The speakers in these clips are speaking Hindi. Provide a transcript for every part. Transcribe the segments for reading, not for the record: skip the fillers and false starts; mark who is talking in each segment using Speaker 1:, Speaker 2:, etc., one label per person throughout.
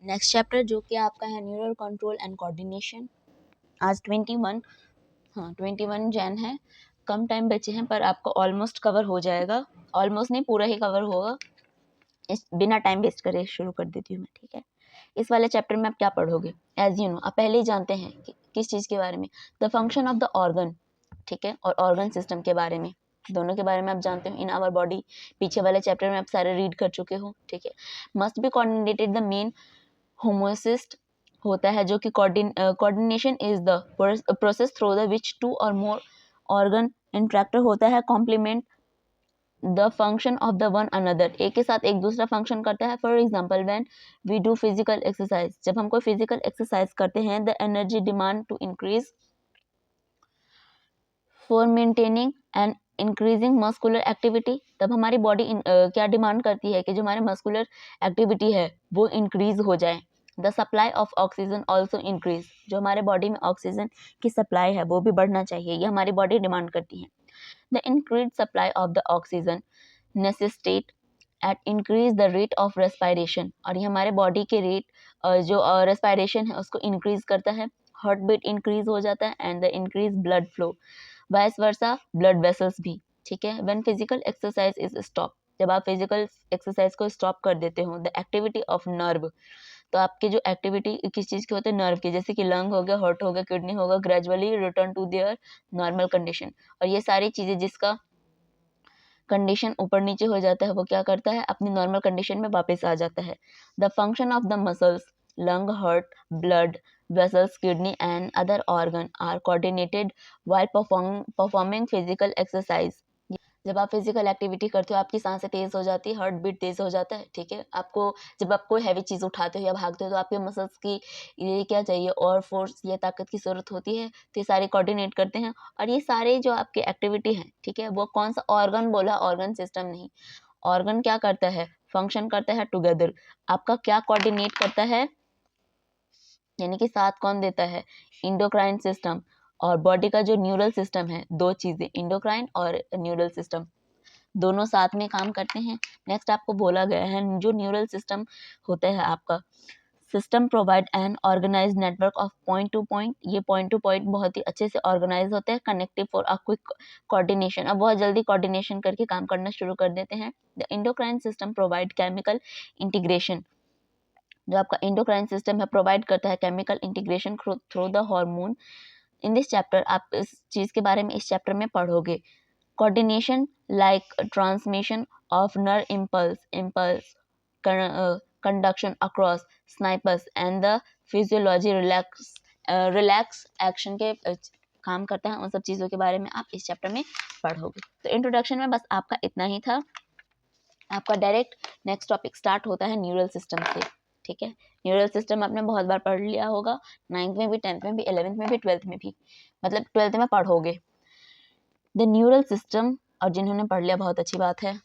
Speaker 1: नेक्स्ट चैप्टर जो कि आपका है न्यूरल कंट्रोल एंड कोऑर्डिनेशन। आज 21 जैन है, कम टाइम बचे हैं पर आपको ऑलमोस्ट कवर हो जाएगा। ऑलमोस्ट नहीं, पूरा ही कवर होगा। इस बिना टाइम वेस्ट करे शुरू कर देती हूँ मैं, ठीक है। इस वाले चैप्टर में आप क्या पढ़ोगे? एज यू नो, आप पहले ही जानते हैं कि किस चीज़ के बारे में, the function of the organ, ठीक है, और ऑर्गन सिस्टम के बारे में, दोनों के बारे में आप जानते हो। इन आवर बॉडी, पीछे वाले चैप्टर में आप सारे रीड कर चुके हो, ठीक है। Must be coordinated, the main homeostasis होता है जो कि coordination is the process through the which two or more organ interact होता है, complement the function of the one another, एक के साथ एक दूसरा फंक्शन करता है। For example when we do physical exercise, जब हम कोई फिजिकल एक्सरसाइज करते हैं, the energy demand to increase for maintaining and increasing muscular activity, तब हमारी बॉडी क्या डिमांड करती है कि जो हमारे मस्कुलर एक्टिविटी है वो इंक्रीज हो जाए। The supply of oxygen also increase, जो हमारे बॉडी में ऑक्सीजन की सप्लाई है वो भी बढ़ना चाहिए, ये हमारी बॉडी डिमांड करती है। The increase supply of the oxygen necessitate at increase the rate of respiration, और ये हमारे बॉडी के रेट जो रेस्पायरेशन है उसको इंक्रीज करता है। हार्ट बीट इंक्रीज हो जाता है and the increase blood flow, vice versa blood vessels भी, ठीक है। When physical exercise is stop, जब आप फिजिकल एक्सरसाइज को स्टॉप कर देते हो। द एक्टिविटी ऑफ नर्व, तो आपकी जो एक्टिविटी किस चीज़ की होती है? नर्व की, जैसे कि लंग हो गया, हार्ट हो गया, किडनी होगा, gradually return to their normal condition. और ये सारी चीज़ें जिसका कंडीशन ऊपर नीचे हो जाता है वो क्या करता है? अपनी नॉर्मल कंडीशन में वापस आ जाता है। The function of the muscles, lung, heart, blood vessels, kidney and other organ are coordinated while performing physical exercise. जब आप फिजिकल एक्टिविटी करते हो आपकी सांसें तेज हो जाती है, हार्ट बीट तेज हो जाता है, ठीक है। आपको जब आप कोई हैवी चीज़ उठाते हो या भागते हो तो आपके मसल्स की ये क्या चाहिए? और फोर्स या ताकत की ज़रूरत होती है, तो ये सारे कोऑर्डिनेट करते हैं। और ये सारे जो आपके एक्टिविटी हैं, ठीक है, वो कौन सा ऑर्गन बोला? ऑर्गन सिस्टम नहीं। ऑर्गन क्या करता है? फंक्शन करता है टुगेदर। आपका क्या कोऑर्डिनेट करता है? यानी कि साथ कौन देता है? Endocrine system. और बॉडी का जो न्यूरल सिस्टम है, दो चीज़ें, इंडोक्राइन और न्यूरल सिस्टम, दोनों साथ में काम करते हैं। नेक्स्ट आपको बोला गया है जो न्यूरल सिस्टम होता है आपका, system provide an organise network of point to point, ये पॉइंट टू पॉइंट बहुत ही अच्छे से ऑर्गेनाइज होते हैं, connective for a quick coordination, अब बहुत जल्दी कोऑर्डिनेशन करके काम करना शुरू कर देते हैं। The endocrine system provide chemical integration, जो आपका इंडोक्राइन सिस्टम है प्रोवाइड करता है chemical integration through the hormone. In this chapter आप इस चीज़ के बारे में इस चैप्टर में पढ़ोगे। Coordination like transmission of nerve impulse conduction across synapses and the physiology relax action के काम करता है, उन सब चीज़ों के बारे में आप इस चैप्टर में पढ़ोगे। तो इंट्रोडक्शन में बस आपका इतना ही था। आपका डायरेक्ट नेक्स्ट टॉपिक स्टार्ट होता है न्यूरल सिस्टम से, ठीक है। न्यूरल सिस्टम आपने बहुत बार पढ़ लिया होगा, 9th में भी, 10th में भी, 11th में भी, 12th में भी, मतलब 12th में पढ़ोगे द न्यूरल सिस्टम। और जिन्होंने पढ़ लिया बहुत अच्छी बात है।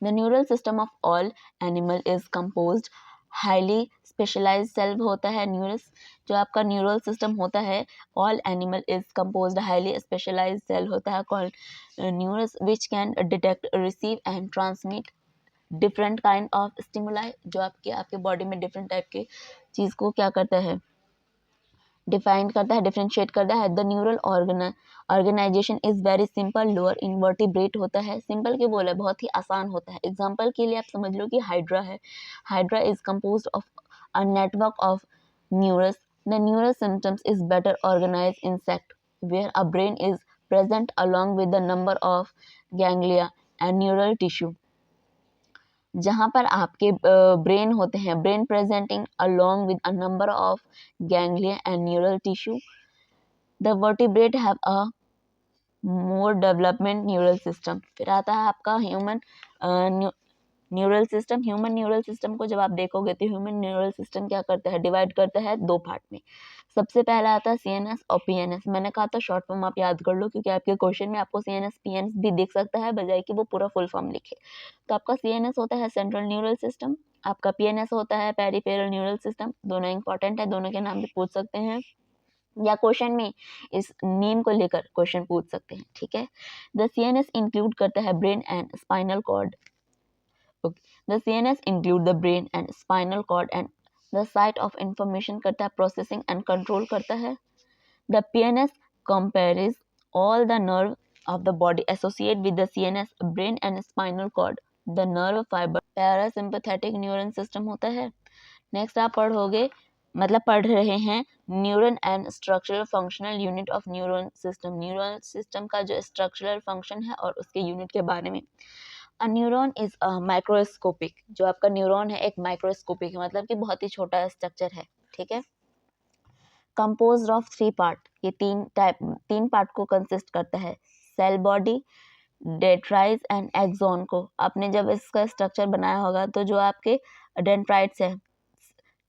Speaker 1: The neural system of all animal is composed highly specialized cell होता है न्यूरस, जो आपका न्यूरल सिस्टम होता है, all animal is composed highly specialized cell होता है called neurons which can detect, receive and transmit different kind of stimuli, जो आपके बॉडी में डिफरेंट टाइप के चीज़ को क्या करता है? डिफाइन करता है, डिफ्रेंशिएट करता है। The neural organisation is very simple, lower invertebrate होता है। सिंपल क्यों बोला है? बहुत ही आसान होता है। एग्जांपल के लिए आप समझ लो कि हाइड्रा है। Hydra is composed of a network of neurons. The neural systems is better organise insect where a brain is present along with the number of ganglia and neural tissue, जहाँ पर आपके ब्रेन होते हैं, brain presenting along with a number of ganglia and neural tissue. The vertebrate have a more development neural system. फिर आता है आपका human neural system. Human neural system को जब आप देखोगे तो ह्यूमन न्यूरल सिस्टम क्या करता है? डिवाइड करता है दो पार्ट में। सबसे पहला आता है सीएनएस और पीएनएस। मैंने कहा था शॉर्ट फॉर्म आप याद कर लो, क्योंकि आपके क्वेश्चन में आपको सीएनएस पीएनएस भी दिख सकता है, बजाय कि वो पूरा फुल फॉर्म लिखे। तो आपका सीएनएस होता है सेंट्रल न्यूरल सिस्टम, आपका पीएनएस होता है पेरिफेरल न्यूरल सिस्टम। दोनों इंपॉर्टेंट है, दोनों के नाम भी पूछ सकते हैं, या क्वेश्चन में इस नेम को लेकर क्वेश्चन पूछ सकते हैं, ठीक है। द सीएनएस इंक्लूड करता है brain and spinal cord, the CNS include the brain and spinal cord and the site of information करता है, प्रोसेसिंग एंड कंट्रोल करता है. The PNS compares all the nerve of the body associated with the CNS, brain and spinal cord. The nerve fiber parasympathetic neuron system होता है. नेक्स्ट आप पढ़ोगे, मतलब पढ़ रहे हैं, neuron and structural functional unit of neuron system. Neural system का जो स्ट्रक्चरल फंक्शन है और उसके यूनिट के बारे में. अ न्यूरॉन इज माइक्रोस्कोपिक. जो आपका न्यूरॉन है एक माइक्रोस्कोपिक है, मतलब कि बहुत ही छोटा स्ट्रक्चर है. ठीक है. Composed of 3 part. ये तीन पार्ट को कंसिस्ट करता है. Cell body, dendrites and axon को आपने जब इसका स्ट्रक्चर बनाया होगा तो जो आपके डेंड्राइट्स है,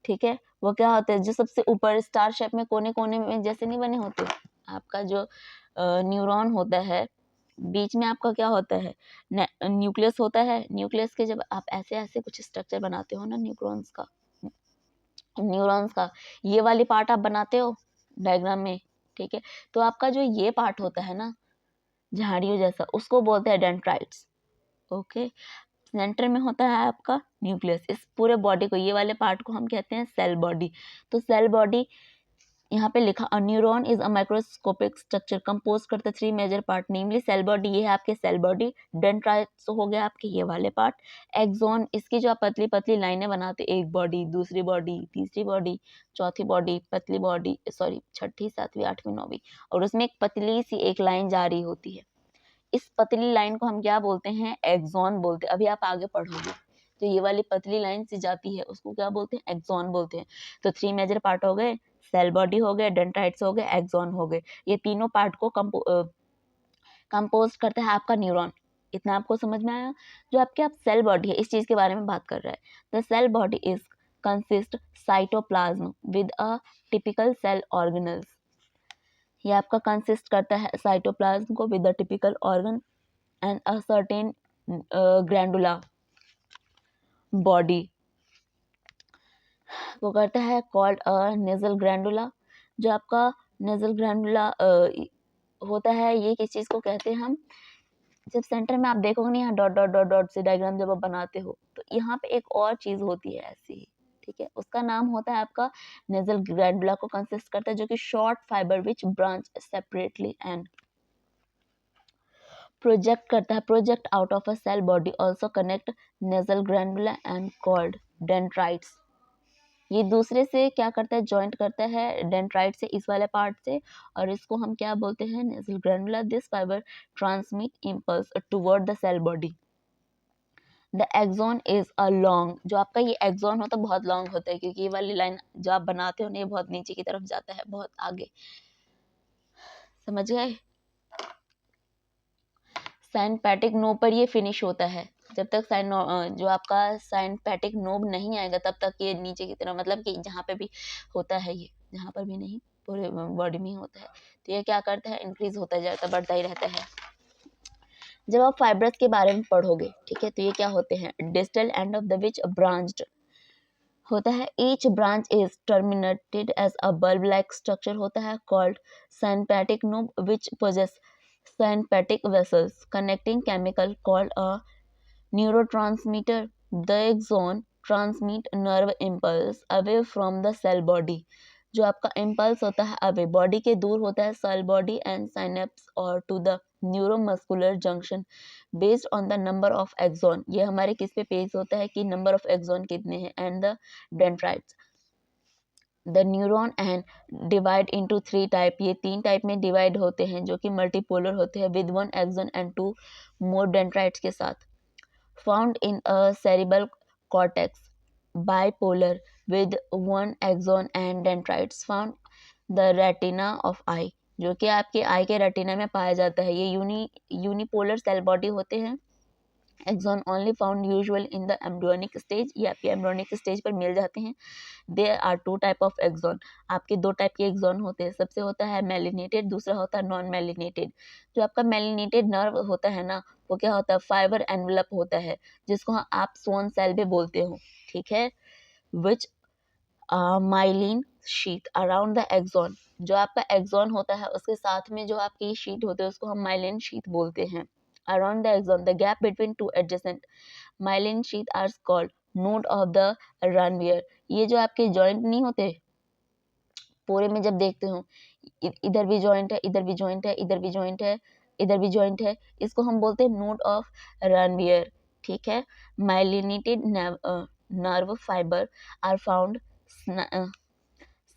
Speaker 1: ठीक है, वो क्या होते हैं, जो सबसे ऊपर स्टार शेप में कोने कोने में जैसे नहीं बने होते. आपका जो न्यूरॉन होता है, बीच में आपका क्या होता है, न्यूक्लियस होता है. न्यूक्लियस के जब आप ऐसे ऐसे कुछ स्ट्रक्चर बनाते हो ना न्यूरॉन्स का, ये वाली पार्ट आप बनाते हो डायग्राम में. ठीक है. तो आपका जो ये पार्ट होता है ना झाड़ियों जैसा, उसको बोलते हैं डेंड्राइट्स. ओके. सेंटर में होता है आपका न्यूक्लियस. इस पूरे बॉडी को, ये वाले पार्ट को हम कहते हैं सेल बॉडी. तो सेल बॉडी यहाँ पे लिखा, अ neuron is a microscopic structure compose करते 3 मेजर पार्ट, नेमली सेल बॉडी, ये है आपके सेल बॉडी. डेंड्राइट्स हो गया आपके ये वाले पार्ट. एक्सॉन, इसकी जो आप पतली पतली लाइनें बनाते, एक बॉडी, दूसरी बॉडी, तीसरी बॉडी, चौथी बॉडी, पतली बॉडी, सॉरी छठी, सातवीं, आठवीं, नौवीं, और उसमें एक पतली सी एक लाइन जा रही होती है. इस पतली लाइन को हम क्या बोलते हैं, एक्सॉन बोलते हैं. अभी आप आगे पढ़ोगे तो ये वाली पतली लाइन सी जाती है, उसको क्या बोलते हैं, एक्सॉन बोलते हैं. तो 3 मेजर पार्ट हो गए, सेल बॉडी हो गए, डेंड्राइट्स हो गए, एक्सॉन हो गए. ये तीनों पार्ट को कंपोज करता है आपका न्यूरॉन. इतना आपको समझ में आया. जो आपके आप सेल बॉडी है, इस चीज के बारे में बात कर रहा है. The cell body is consist cytoplasm with a typical cell organelles. ये आपका कंसिस्ट करता है साइटोप्लाज्म को with the typical organ and a certain granule body वो करता है कॉल्ड अ नेजल ग्रैंडुला. जो आपका नेजल ग्रैंडुला होता है, ये किस चीज़ को कहते हैं हम, जब सेंटर में आप देखोगे ना यहाँ डॉट डॉट डॉट डॉट से डायग्राम जब आप बनाते हो, तो यहाँ पे एक और चीज़ होती है ऐसी ही. ठीक है. उसका नाम होता है आपका नेजल ग्रैंडुला, को कंसिस्ट करता है, जो कि short fibre which branch separately and project करता है, project out of a cell body, also connect Nissl granule and called dendrites. ये दूसरे से क्या करता है, जॉइंट करता है डेंड्राइट से, इस वाले पार्ट से, और इसको हम क्या बोलते हैं, Nissl granule. This fibre transmit impulse toward the cell body. The axon is a long. जो आपका ये एक्सॉन होता है बहुत लॉन्ग होता है, क्योंकि ये वाली लाइन जो आप बनाते हो ना, ये बहुत नीचे की तरफ जाता है, बहुत आगे. समझ गए. साइनपैटिक नोब पर ये फिनिश होता है. जब तक जो आपका साइनपैटिक नोब नहीं आएगा तब तक ये नीचे की तरफ, मतलब कि जहाँ पे भी होता है, ये जहाँ पर भी नहीं, पूरे बॉडी में ही होता है. तो ये क्या करता है, इंक्रीज होता जाता है, बढ़ता ही रहता है. जब आप फाइब्रस के बारे में पढ़ोगे, ठीक है, तो ये क्या होते हैं, distal end of the which branched होता है. Each branch is terminated as a bulb like structure होता है, called synaptic knob, which possess synaptic vessels connecting chemical called a neurotransmitter. The axon transmit nerve impulse away from the cell body. जो आपका impulse होता है अवे बॉडी के दूर होता है, cell body and synapse or to the neuromuscular junction based on the number of axon. ये हमारे किस पे पेज होता है कि number of axon कितने हैं, and the dendrites. The neuron and divide into 3 type. ये 3 टाइप में डिवाइड होते हैं, जो कि मल्टीपोलर होते हैं, with 1 axon and 2 more dendrites के साथ. Found in a cerebral cortex. Bipolar with 1 axon and dendrites. Found the retina of eye, जो कि आपके आई के रेटिना में पाया जाता है. ये यूनिपोलर सेल बॉडी होते हैं. Axon only found usual in the embryonic stage, ये आपके एम्ब्रियोनिक स्टेज पर मिल जाते हैं. There are 2 type of axon. आपके 2 टाइप के एक्सॉन होते हैं. सबसे होता है मेलिनेटेड, दूसरा होता है नॉन मेलिनेटेड. जो आपका मेलिनेटेड नर्व होता है ना, वो क्या होता है, फाइबर एनवलप होता है, जिसको आप सोन सेल भी बोलते हो. ठीक है. Which myelin sheath around the axon. जो आपका एक्सॉन होता है उसके साथ में जो आपकी शीट होती है उसको हम माइलिन शीट बोलते हैं. Around the axon, the gap between 2 adjacent myelin sheath are called node of the Ranvier. ये जो आपके जॉइंट नहीं होते पूरे में, जब देखते हो इधर भी जॉइंट है, इधर भी जॉइंट है, इधर भी जॉइंट है, इधर भी जॉइंट है, इसको हम बोलते हैं नोड ऑफ रनवियर। ठीक है। Myelinated nerve fibre are found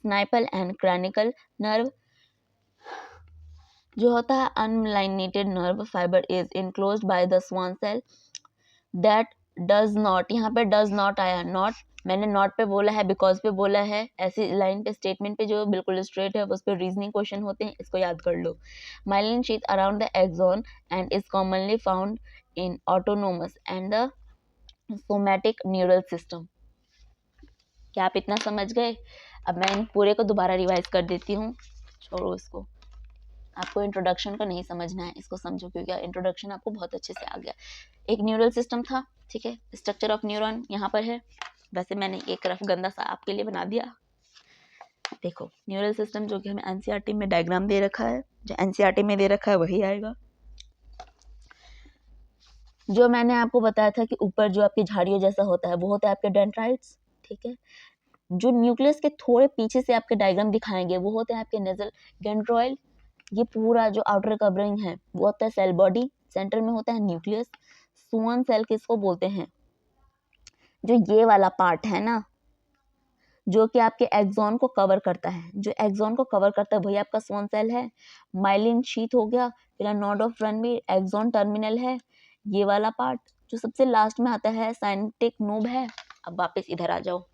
Speaker 1: spinal and cranial nerve. जो होता है unmyelinated nerve fibre is enclosed by the Schwann cell that does not, यहाँ पे डज नॉट आया, नॉट मैंने नॉट पे बोला है, बिकॉज पे बोला है, ऐसी लाइन पे स्टेटमेंट पे जो बिल्कुल स्ट्रेट है उस पे रीजनिंग क्वेश्चन होते हैं, इसको याद कर लो। Myelin sheath around the axon and is commonly found in autonomous and the somatic neural system. क्या आप इतना समझ गए? अब मैं इन पूरे को दोबारा रिवाइज कर देती हूँ, छोड़ो इसको, आपको इंट्रोडक्शन को नहीं समझना है, इसको समझो, क्योंकि इंट्रोडक्शन आपको बहुत अच्छे से आ गया। एक न्यूरल सिस्टम था, ठीक है, स्ट्रक्चर ऑफ न्यूरॉन यहाँ पर है। वैसे मैंने एक रफ गंदा सा आपके लिए बना दिया। देखो न्यूरल सिस्टम जो कि हमें एनसीईआरटी में डायग्राम दे रखा है, जो एनसीईआरटी में दे रखा है वही आएगा। जो मैंने आपको बताया था कि ऊपर जो आपकी झाड़ियों जैसा होता है वो होता है आपके डेंड्राइट्स। ठीक है। जो न्यूक्लियस के थोड़े पीछे से आपके डायग्राम दिखाएंगे वो होते हैं आपके नेजल गैंग्लियॉल। ये पूरा जो आउटर कवरिंग है वो होता है सेल बॉडी, सेंटर में होता है न्यूक्लियस। सुअन सेल किसको बोलते हैं? जो ये वाला पार्ट है ना, जो कि आपके एक्सॉन को कवर करता है, जो एक्सॉन को कवर करता है वही आपका स्वॉन सेल है। माइलिन शीथ हो गया, फिर node of Ranvier, axon terminal है ये वाला पार्ट। जो सबसे लास्ट में आता है साइनेप्टिक नोब है। अब वापस इधर आ जाओ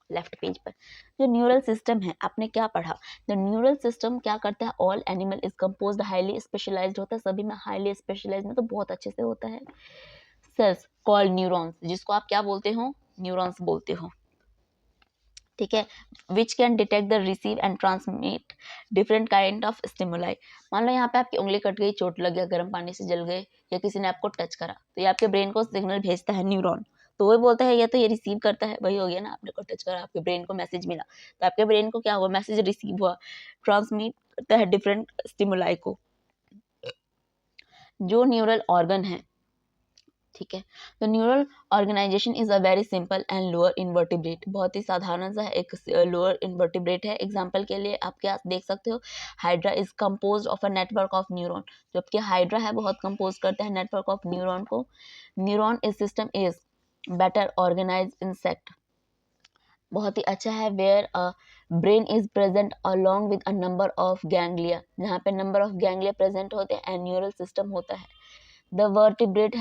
Speaker 1: लेफ्ट पेज पर। जो न्यूरल सिस्टम है आपने क्या पढ़ा? द न्यूरल सिस्टम क्या करता है? All animal is composed highly specialised होता है, सभी में हाईली स्पेशलाइज्ड में तो बहुत अच्छे से होता है। सेल्स कॉल्ड न्यूरॉन्स, जिसको आप क्या बोलते हो? न्यूरॉन्स बोलते हो। ठीक है। विच can detect the receive and transmit different kind of stimuli. मान लो यहाँ पे आपकी उंगली कट गई, चोट लग गया, गर्म पानी से जल गए, या किसी ने आपको टच करा, तो ये आपके ब्रेन को सिग्नल भेजता है न्यूरॉन। तो वो बोलता है या तो ये रिसीव करता है, वही हो गया ना, आपने को टच करा, आपके ब्रेन को मैसेज मिला, तो आपके ब्रेन को क्या हुआ? मैसेज रिसीव हुआ, ट्रांसमिट करता है डिफरेंट स्टिमुलाई को। जो न्यूरल ऑर्गन है, ठीक है, तो neural organisation is a very simple and lower invertebrate. बहुत ही साधारण सा एक लोअर इन्वर्टिब्रेट है। एग्जांपल के लिए आप क्या देख सकते हो? Hydra is composed of a network of neuron. जबकि हाइड्रा है बहुत कंपोज करता है नेटवर्क ऑफ न्यूरॉन को। Neuron is system is better organise insect, बहुत ही अच्छा है। Where a brain is present along with a number of ganglia, जहाँ पे नंबर ऑफ गैंग्लिया प्रेजेंट होते हैं एंड न्यूरल सिस्टम होता है। The vertebrate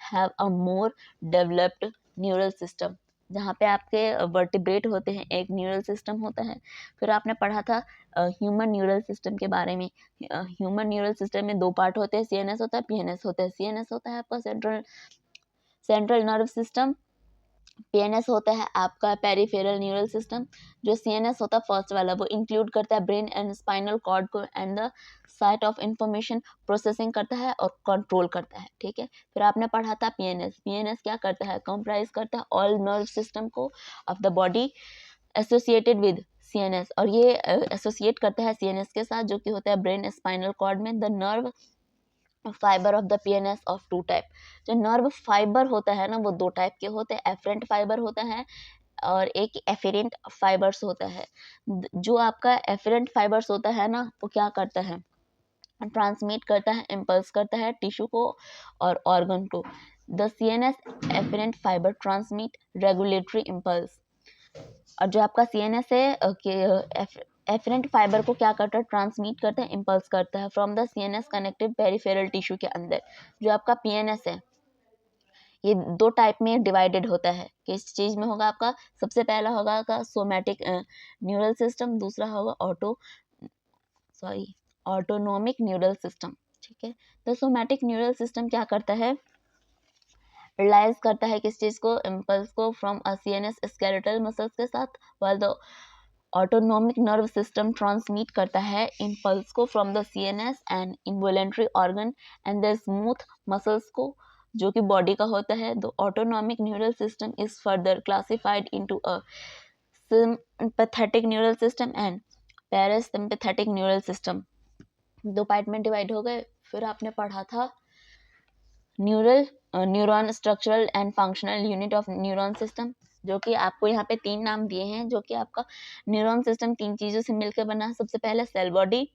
Speaker 1: have a more developed neural system, जहाँ पे आपके वर्टिब्रेट होते हैं एक न्यूरल सिस्टम होता है। फिर आपने पढ़ा था ह्यूमन न्यूरल सिस्टम के बारे में। ह्यूमन न्यूरल सिस्टम में दो पार्ट होते हैं, सीएनएस होता है, पीएनएस होता है। सीएनएस होता है आपका सेंट्रल नर्व सिस्टम, पीएनएस होता है आपका पेरिफेरल न्यूरल सिस्टम। जो सीएनएस होता है फर्स्ट वाला, वो इंक्लूड करता है ब्रेन एंड स्पाइनल कॉर्ड को and the site of information processing करता है और कंट्रोल करता है। ठीक है। फिर आपने पढ़ा था पीएनएस। पीएनएस क्या करता है? कंप्राइज करता है ऑल नर्व सिस्टम को of the body associated with CNS, और ये एसोसिएट करता है सीएनएस के साथ, जो कि होता है ब्रेन स्पाइनल कॉर्ड में। The nerve fibre of the PNS of two type. जो नर्व फाइबर होता है ना वो दो टाइप के होते हैं, एफरेंट फाइबर होता है और एक एफेरेंट फाइबर्स होता है। जो आपका एफेरेंट फाइबर्स होता है ना वो क्या करता है? ट्रांसमिट करता है, इम्पल्स करता है टिश्यू को और ऑर्गन को। The CNS efferent fibre transmit regulatory impulse. और जो आपका सीएनएस है एफरेंट फाइबर को क्या करता है? ट्रांसमिट करता है, इम्पल्स करता है from the CNS connected peripheral tissue के अंदर। जो आपका पीएनएस है ये दो टाइप में डिवाइडेड होता है। किस चीज में होगा आपका? सबसे पहला होगा आपका सोमैटिक न्यूरल सिस्टम, दूसरा होगा ऑटोनोमिक न्यूरल सिस्टम। ठीक है। तो सोमैटिक न्यूरल सिस्टम क्या करता है? रिलाइज करता है किस चीज को? इम्पल्स को from a CNS skeletal muscles के साथ, while the autonomic nerve system transmit करता है इम्पल्स को from the CNS and involuntary organ and the smooth muscles को, जो कि बॉडी का होता है। The autonomic neural system is further classified into a sympathetic neural system and parasympathetic neural system. दो पार्ट में डिवाइड हो गए। फिर आपने पढ़ा था neuron structural and functional unit of neuron system, जो कि आपको यहाँ पे 3 नाम दिए हैं, जो कि आपका न्यूरॉन सिस्टम 3 चीज़ों से मिलकर बना है। सबसे पहले सेल बॉडी,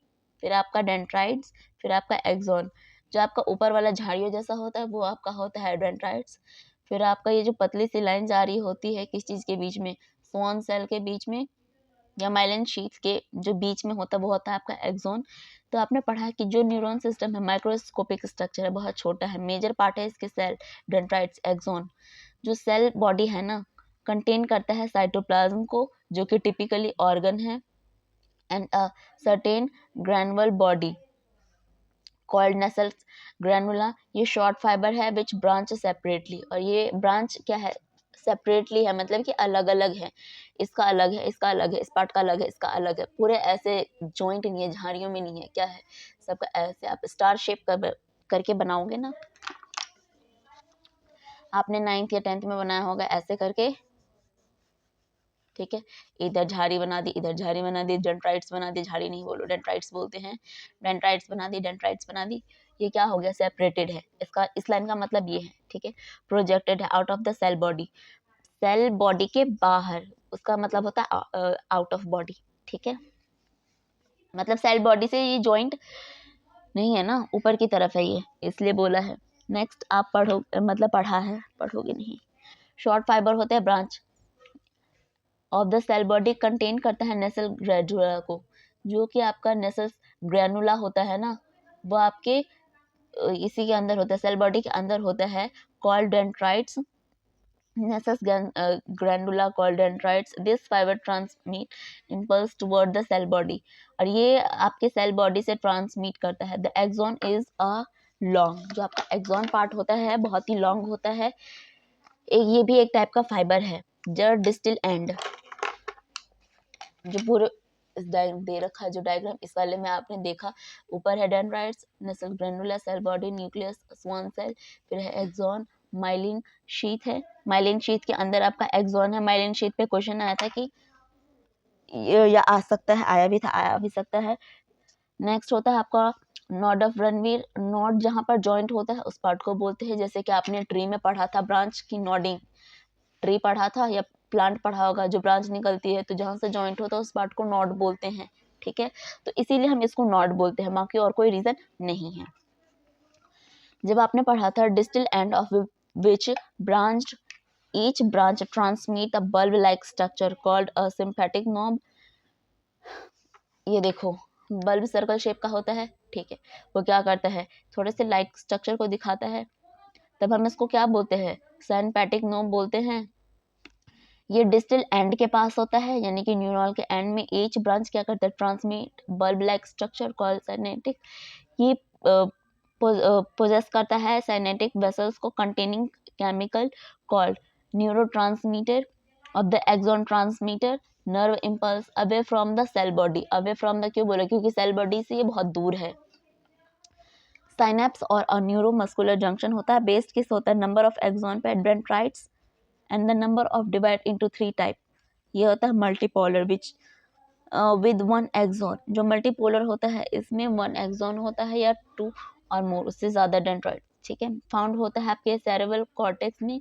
Speaker 1: फिर आपका डेंड्राइट्स, फिर आपका एक्सॉन। जो आपका ऊपर वाला झाड़ियों जैसा होता है वो आपका होता है डेंड्राइट्स। फिर आपका ये जो पतली सी लाइन जा रही होती है किस चीज़ के बीच में, स्वान सेल के बीच में या माइलिन शीथ के जो बीच में होता है वो होता है आपका एक्सॉन। तो आपने पढ़ा है कि जो न्यूरॉन सिस्टम है माइक्रोस्कोपिक स्ट्रक्चर है, बहुत छोटा है। मेजर पार्ट है इसके सेल, डेंड्राइट्स, एक्सॉन। जो सेल बॉडी है ना, कंटेन करता है साइटोप्लाज्म को, जो कि टिपिकली ऑर्गन है, and a certain granular body called Nissl's granule. ये शॉर्ट फाइबर है विच ब्रांच सेपरेटली, और ये ब्रांच क्या है, सेपरेटली है, मतलब कि अलग अलग है। इसका अलग है, इसका अलग है, इस पार्ट का अलग है, इसका अलग है। पूरे ऐसे जॉइंट नहीं है, झाड़ियों में नहीं है, क्या है, सबका ऐसे आप स्टार शेप करके बनाओगे ना, आपने 9th या 10th में बनाया होगा ऐसे करके, ठीक है। इधर झाड़ी बना दी, इधर झाड़ी बना दी, डेंड्राइट्स बना दी, झाड़ी नहीं बोलो डेंड्राइट्स बोलते हैं, डेंड्राइट्स बना दी, डेंड्राइट्स बना दी। ये क्या हो गया, सेपरेटेड है। इसका इस लाइन का मतलब ये है, ठीक है। प्रोजेक्टेड है out of the cell body, cell body के बाहर, उसका मतलब होता है आउट ऑफ बॉडी, ठीक है। मतलब सेल बॉडी से ये जॉइंट नहीं है ना, ऊपर की तरफ है ये, इसलिए बोला है। नेक्स्ट आप पढ़ो, मतलब पढ़ा है, पढ़ोगे नहीं। शॉर्ट फाइबर होते हैं branch of the cell body, contain करता है नेसल ग्रैनुला को। जो कि आपका नेसल ग्रैनुला होता है ना, वो आपके इसी के अंदर होता है, सेल बॉडी के अंदर होता है, called dendrites, Nissl granule called dendrites. This fibre transmit impulse toward the cell body, और ये आपके सेल बॉडी से ट्रांसमिट करता है। The axon is a long, जो आपका एक्सॉन पार्ट होता है बहुत ही लॉन्ग होता है। ये भी एक टाइप का फाइबर है। जो डिस्टल एंड, जो पूरे इस दे रखा है जो डायग्राम, इस वाले में आपने देखा, ऊपर है dendrites, Nissl granule, cell body, nucleus, Schwann cell, फिर है एक्सॉन, माइलिन शीथ है। माइलिन शीथ के अंदर आपका एक्सॉन है। माइलिन शीथ पे क्वेश्चन आया था कि या आ सकता है, आया भी था, आया भी सकता है। नेक्स्ट होता है आपका नोड ऑफ रणवीर। नोड जहाँ पर जॉइंट होता है उस पार्ट को बोलते हैं, जैसे कि आपने ट्री में पढ़ा था ब्रांच की नोडिंग, ट्री पढ़ा था या प्लांट पढ़ा होगा, जो ब्रांच निकलती है तो जहाँ से जॉइंट होता है उस पार्ट को नोड बोलते हैं, ठीक है। तो इसीलिए हम इसको नोड बोलते हैं, बाकी और कोई रीजन नहीं है। जब आपने पढ़ा था distal end of which branch each branch transmit a bulb like structure called a sympathetic knob. ये देखो, बल्ब सर्कल शेप का होता है, ठीक है। वो क्या करता है, थोड़े से लाइट स्ट्रक्चर को दिखाता है, तब हम इसको क्या बोलते हैं, सिंपैथिक नोब बोलते हैं। ये डिस्टल एंड के पास होता है, यानी कि न्यूरॉन के एंड में ईच ब्रांच क्या करता है, transmit bulb like structure called synaptic. ये पोजेस करता है साइनेटिक वेसल्स को containing chemical called neurotransmitter of the axon transmitter nerve impulse away from the cell body. Away from the क्यों बोला, क्योंकि सेल बॉडी से ये बहुत दूर है। साइनेप्स और न्यूरोमस्कुलर जंक्शन होता है। बेस्ड किस होता है, नंबर ऑफ एक्सॉन पे, dendrites, and the number of divide into 3 type. ये होता है मल्टीपोलर विच विद 1 एक्सॉन। जो मल्टीपोलर होता है इसमें 1 एक्सॉन होता है या 2 और मोर, उससे ज्यादा डेंड्राइट, ठीक है। फाउंड होता है आपके सेरेब्रल कॉर्टेक्स में।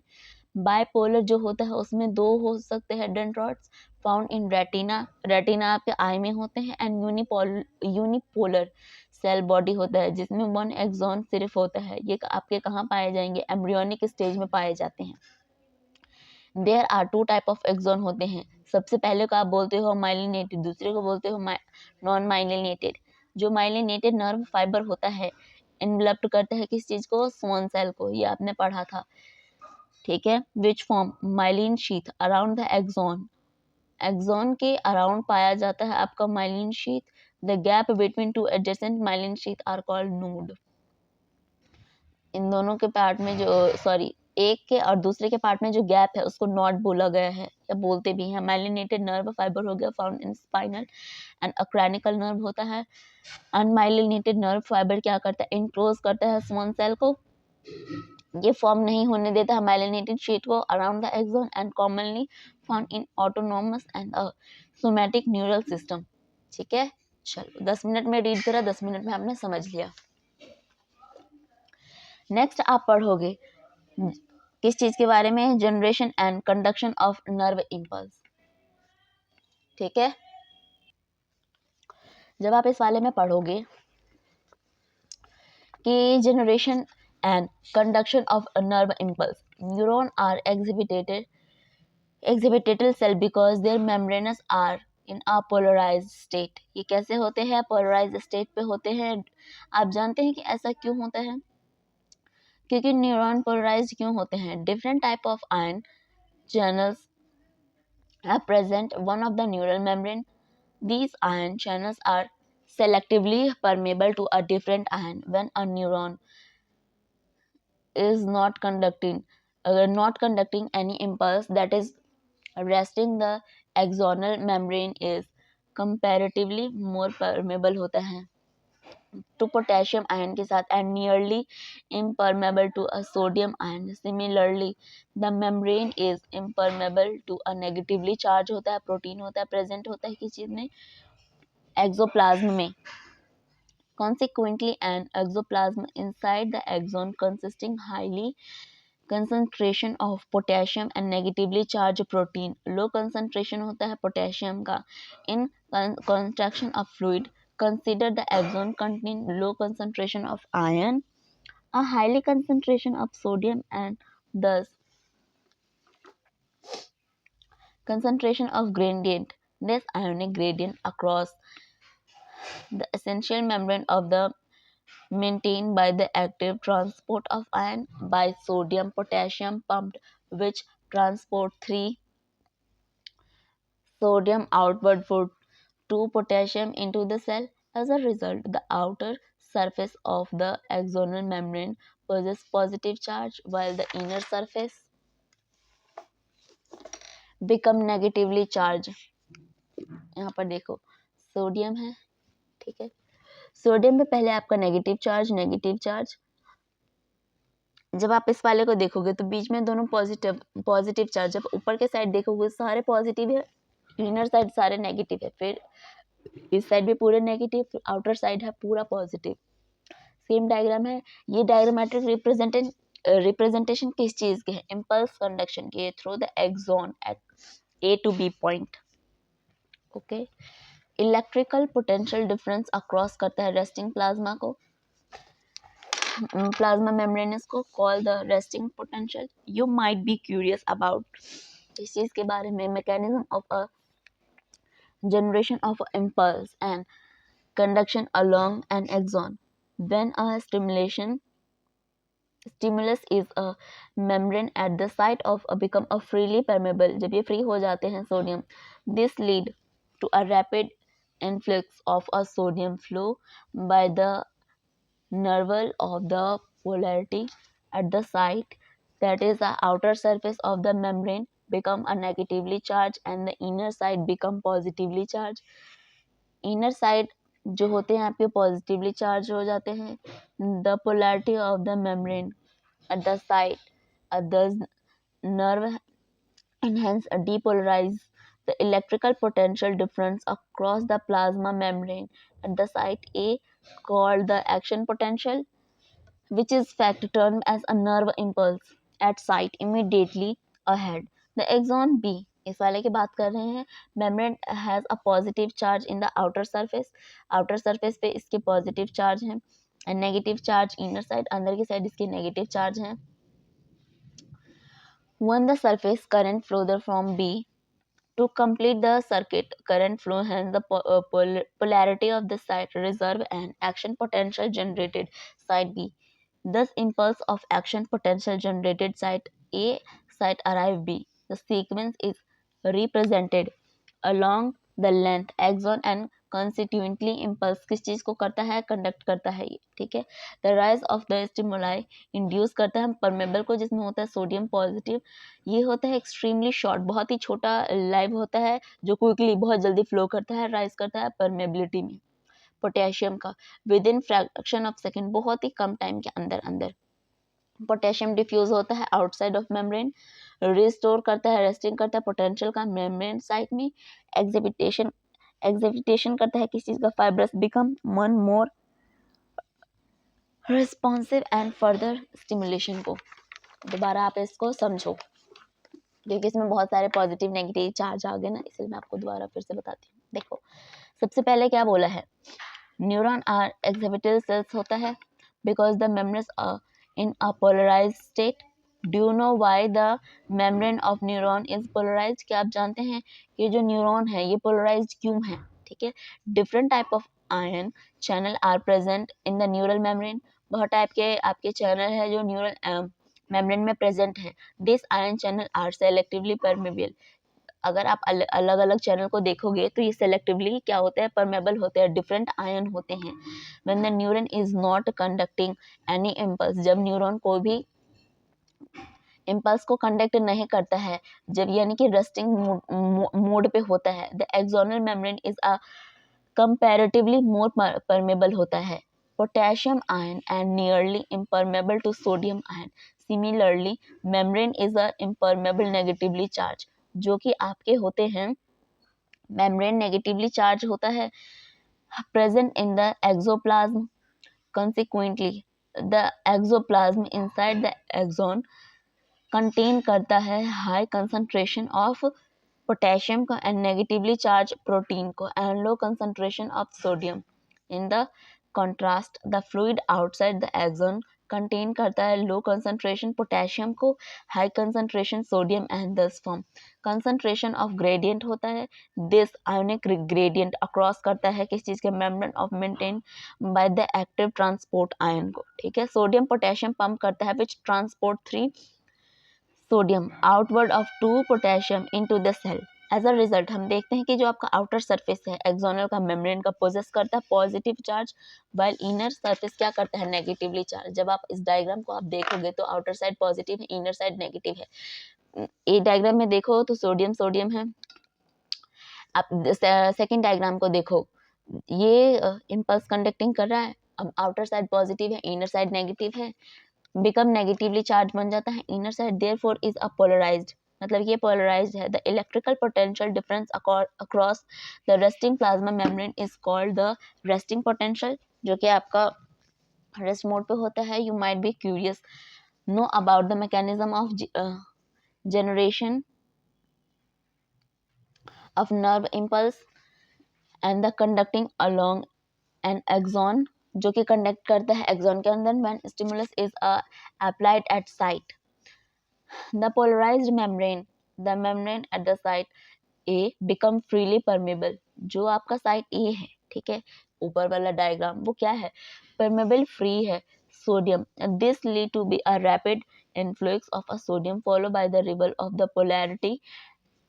Speaker 1: बायपोलर जो होता है उसमें 2 हो सकते हैं dendrites. Found in retina, retina आपके आई में होते हैं। एंड यूनिपोलर सेल बॉडी होता है जिसमें 1 एक्सॉन सिर्फ होता है। ये आपके कहाँ पाए जाएंगे, एम्ब्रियोनिक स्टेज में पाए जाते हैं। There are 2 type of axon होते हैं। सबसे पहले को आप बोलते हो माइलिनेटेड, दूसरे को बोलते हो नॉन माइलिनेटेड। जो माइलिनेटेड नर्व फाइबर होता है इन्वेलप्ड करता है किस चीज को, स्वान सेल को, ये आपने पढ़ा था, ठीक है। Which form myelin sheath around the axon, axon के अराउंड पाया जाता है आपका myelin sheath. The gap between 2 adjacent myelin sheath are called node. इन दोनों के पार्ट में जो सॉरी एक के और दूसरे के पार्ट में जो गैप है उसको नॉट बोला गया है, या बोलते भी हैं। माइलिनेटेड नर्व फाइबर हो गया found in spinal and cranial nerve होता है। अनमाइलिनेटेड नर्व फाइबर क्या करता है, इनक्लोज करता है स्वान सेल को, ये फॉर्म नहीं होने देता है माइलिनेटेड शीट को around the axon, and commonly found in autonomous and somatic neural system, ठीक है। चलो 10 मिनट में रीड करा, 10 मिनट में आपने समझ लिया। नेक्स्ट आप पढ़ोगे किस चीज के बारे में, generation and conduction of nerve impulse. ठीक है, जब आप इस वाले में पढ़ोगे कि generation and conduction of nerve impulse, neuron are exhibitable cell because their membranes are in a polarized state। ये कैसे होते हैं, polarized state पे होते हैं। आप जानते हैं कि ऐसा क्यों होता है, क्योंकि न्यूरॉन पोलराइज्ड क्यों होते हैं, different type of ion channels are present one of the neural membrane। These ion channels are selectively permeable to a different ion when a neuron is not conducting any impulse, that is resting the axonal membrane is comparatively more permeable होता है to potassium ion के साथ and nearly impermeable to a sodium ion। Similarly the membrane is impermeable to a negatively charged होता है, प्रोटीन होता है, प्रेजेंट होता है किस चीज में, एक्सोप्लाज्म में। Consequently an exoplasm inside the axon consisting highly concentration of potassium and negatively charged protein, low concentration होता है पोटेशियम का in contraction of fluid। Consider the axon contain low concentration of iron, a highly concentration of sodium and thus concentration of gradient, this ionic gradient across the essential membrane of the maintained by the active transport of ion by sodium potassium pumped, which transport 3 sodium outward for 2 potassium into the cell. As a result, the outer surface of the axonal membrane possesses positive charge while the inner surface become negatively charged। यहाँ पर देखो सोडियम है, ठीक है, सोडियम पे पहले आपका नेगेटिव चार्ज, जब आप इस वाले को देखोगे तो बीच में दोनों पॉजिटिव चार्ज, जब ऊपर के साइड देखोगे सारे पॉजिटिव है, इनर साइड सारे नेगेटिव है, फिर इस साइड भी पूरे नेगेटिव, फिर आउटर साइड है पूरा पॉजिटिव। सेम डायग्राम है, ये डायग्रामेट्रिक रिप्रेजेंटेशन किस चीज के है, इम्पल्स कंडक्शन के through the axon at A to B point. Okay, electrical potential difference across करता है रेस्टिंग प्लाज्मा को, plasma membranous को, call the resting potential। You might be curious about इस चीज के बारे में, mechanism of a generation of impulse and conduction along an axon। When a stimulus is a membrane at the site of become a freely permeable, जब ये free हो जाते हैं sodium, this lead to a rapid influx of a sodium flow by the nerval of the polarity at the site, that is the outer surface of the membrane become a negatively charged and the inner side become positively charged। inner side जो होते हैं आपके positively charged हो जाते हैं, the polarity of the membrane at the site at the nerve and hence depolarize the electrical potential difference across the plasma membrane at the site A called the action potential, which is fact termed as a nerve impulse at site immediately ahead। The axon B, इस वाले की बात कर रहे हैं, membrane has a positive charge in the outer surface पे इसके positive charge हैं and negative charge inner side, अंदर की side इसके negative charge हैं। When the surface current flows from B to complete the circuit, current flow hence the polarity of the site reserve and action potential generated site B। Thus impulse of action potential generated site A, site arrive B। The sequence is represented along the length axon and constituently impulse किस चीज को करता है, कंडक्ट करता है ये, ठीक है। The rise of the stimuli induce करता है परमेबल को, जिसमें होता है सोडियम पॉजिटिव, ये होता है एक्सट्रीमली शॉर्ट, बहुत ही छोटा लाइव होता है जो क्विकली बहुत जल्दी फ्लो करता है, राइज करता है परमेबिलिटी में पोटेशियम का with in fraction of second, बहुत ही कम टाइम के अंदर पोटेशियम डिफ्यूज होता है आउटसाइड ऑफ मेम्ब्रेन, रिस्टोर करता है, रेस्टिंग करता है पोटेंशियल का मेम्ब्रेन साइड में, एग्जिबिटेशन करता है किस चीज का, fibrous become one more responsive and further stimulation को दोबारा आप इसको समझो, क्योंकि इसमें बहुत सारे पॉजिटिव नेगेटिव चार्ज आ गए ना, इसलिए मैं आपको दोबारा फिर से बताती हूँ। देखो सबसे पहले क्या बोला है, न्यूरॉन आर एक्सिबिटल सेल्स होता है because the membranes are in a polarised state. Do you know why the membrane of neuron is polarised? क्या आप जानते हैं कि जो न्यूरॉन है ये पोलराइज्ड क्यों है? ठीक है, different type of ion channel are present in the neural membrane. बहुत टाइप के आपके चैनल है जो न्यूरल मेम्ब्रेन में प्रेजेंट है। This ion channel are selectively permeable. अगर आप अलग अलग चैनल को देखोगे तो ये सेलेक्टिवली क्या होते हैं, परमेबल होते हैं, डिफरेंट आयन होते हैं। When the neuron is not conducting any impulse, जब न्यूरॉन कोई भी इम्पल्स को कंडक्ट नहीं करता है, जब यानी कि रेस्टिंग मोड पे होता है, the axonal membrane is a comparatively more permeable होता है। Potassium ion and nearly impermeable to sodium ion. Similarly membrane is a impermeable negatively charge, जो कि आपके होते हैं मेम्ब्रेन नेगेटिवली चार्ज होता है, present in the exoplasm. consequently the exoplasm inside the axon contain करता है हाई कंसंट्रेशन ऑफ पोटेशियम को एंड नेगेटिवली चार्ज प्रोटीन को and low concentration of sodium. In the contrast the fluid outside the axon contain करता है लो कंसंट्रेशन पोटेशियम को, high concentration sodium and thus form concentration of gradient होता है। दिस आयोनिक ग्रेडियंट अक्रॉस करता है किस चीज़ के, membrane of maintain by the active transport ion को। ठीक है, सोडियम पोटेशियम पंप करता है which transport 3 sodium outward of 2 potassium into the cell. As a result हम देखते हैं कि जो आपका आउटर सरफेस है एक्सोनल का मेम्ब्रेन का पोजेस करता है positive charge, while inner surface क्या करता है, नेगेटिवली चार्ज। जब आप इस डायग्राम को आप देखोगे तो आउटर साइड पॉजिटिव है, इनर साइड नेगेटिव है। ए डायग्राम में देखो तो सोडियम सोडियम है। आप सेकेंड डायग्राम को देखो, ये इम्पल्स कंडक्टिंग कर रहा है, अब आउटर साइड पॉजिटिव है, इनर साइड नेगेटिव है, बिकम नेगेटिवली चार्ज बन जाता है inner side, therefore is a polarised, मतलब ये पोलराइज्ड है। The electrical potential difference across the resting plasma membrane is called the resting potential, जो कि आपका रेस्ट मोड पे होता है। You might be curious know about the mechanism of generation of nerve impulse and the conducting along an axon, जो कि कंडक्ट करता है एक्सॉन के अंदर when stimulus is applied at site. The polarized membrane, the membrane at the site A become freely permeable। जो आपका साइट A है, ठीक है, ऊपर वाला डायग्राम वो क्या है, permeable free है sodium. This lead to be a rapid influx of a sodium followed by the reversal of the polarity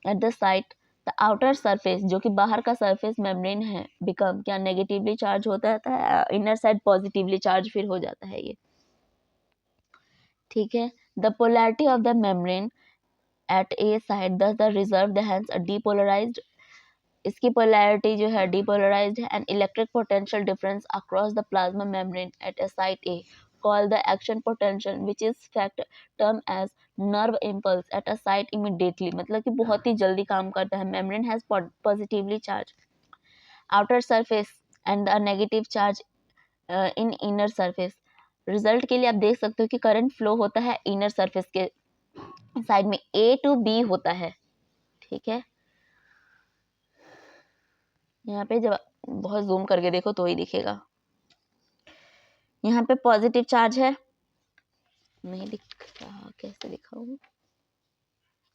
Speaker 1: at the site। The outer surface जो कि बाहर का surface membrane है become क्या नेगेटिवली चार्ज होता है, इनर साइड पॉजिटिवली चार्ज फिर हो जाता है ये। ठीक है, the polarity of the membrane at a side thus the reserved hence a depolarized, इसकी polarity जो है depolarized है, and electric potential difference across the plasma membrane at a site A called the action potential which is fact term as nerve impulse at a site immediately, मतलब कि बहुत ही जल्दी काम करता है। membrane has positively charged outer surface and a negative charge in inner surface। Result के लिए आप देख सकते हो कि करंट फ्लो होता है इनर सरफेस के साइड में, A to B होता है। ठीक है, यहाँ पे जब बहुत जूम करके देखो तो ही दिखेगा। यहाँ पे पॉजिटिव चार्ज है, नहीं दिख रहा, कैसे दिखाऊं,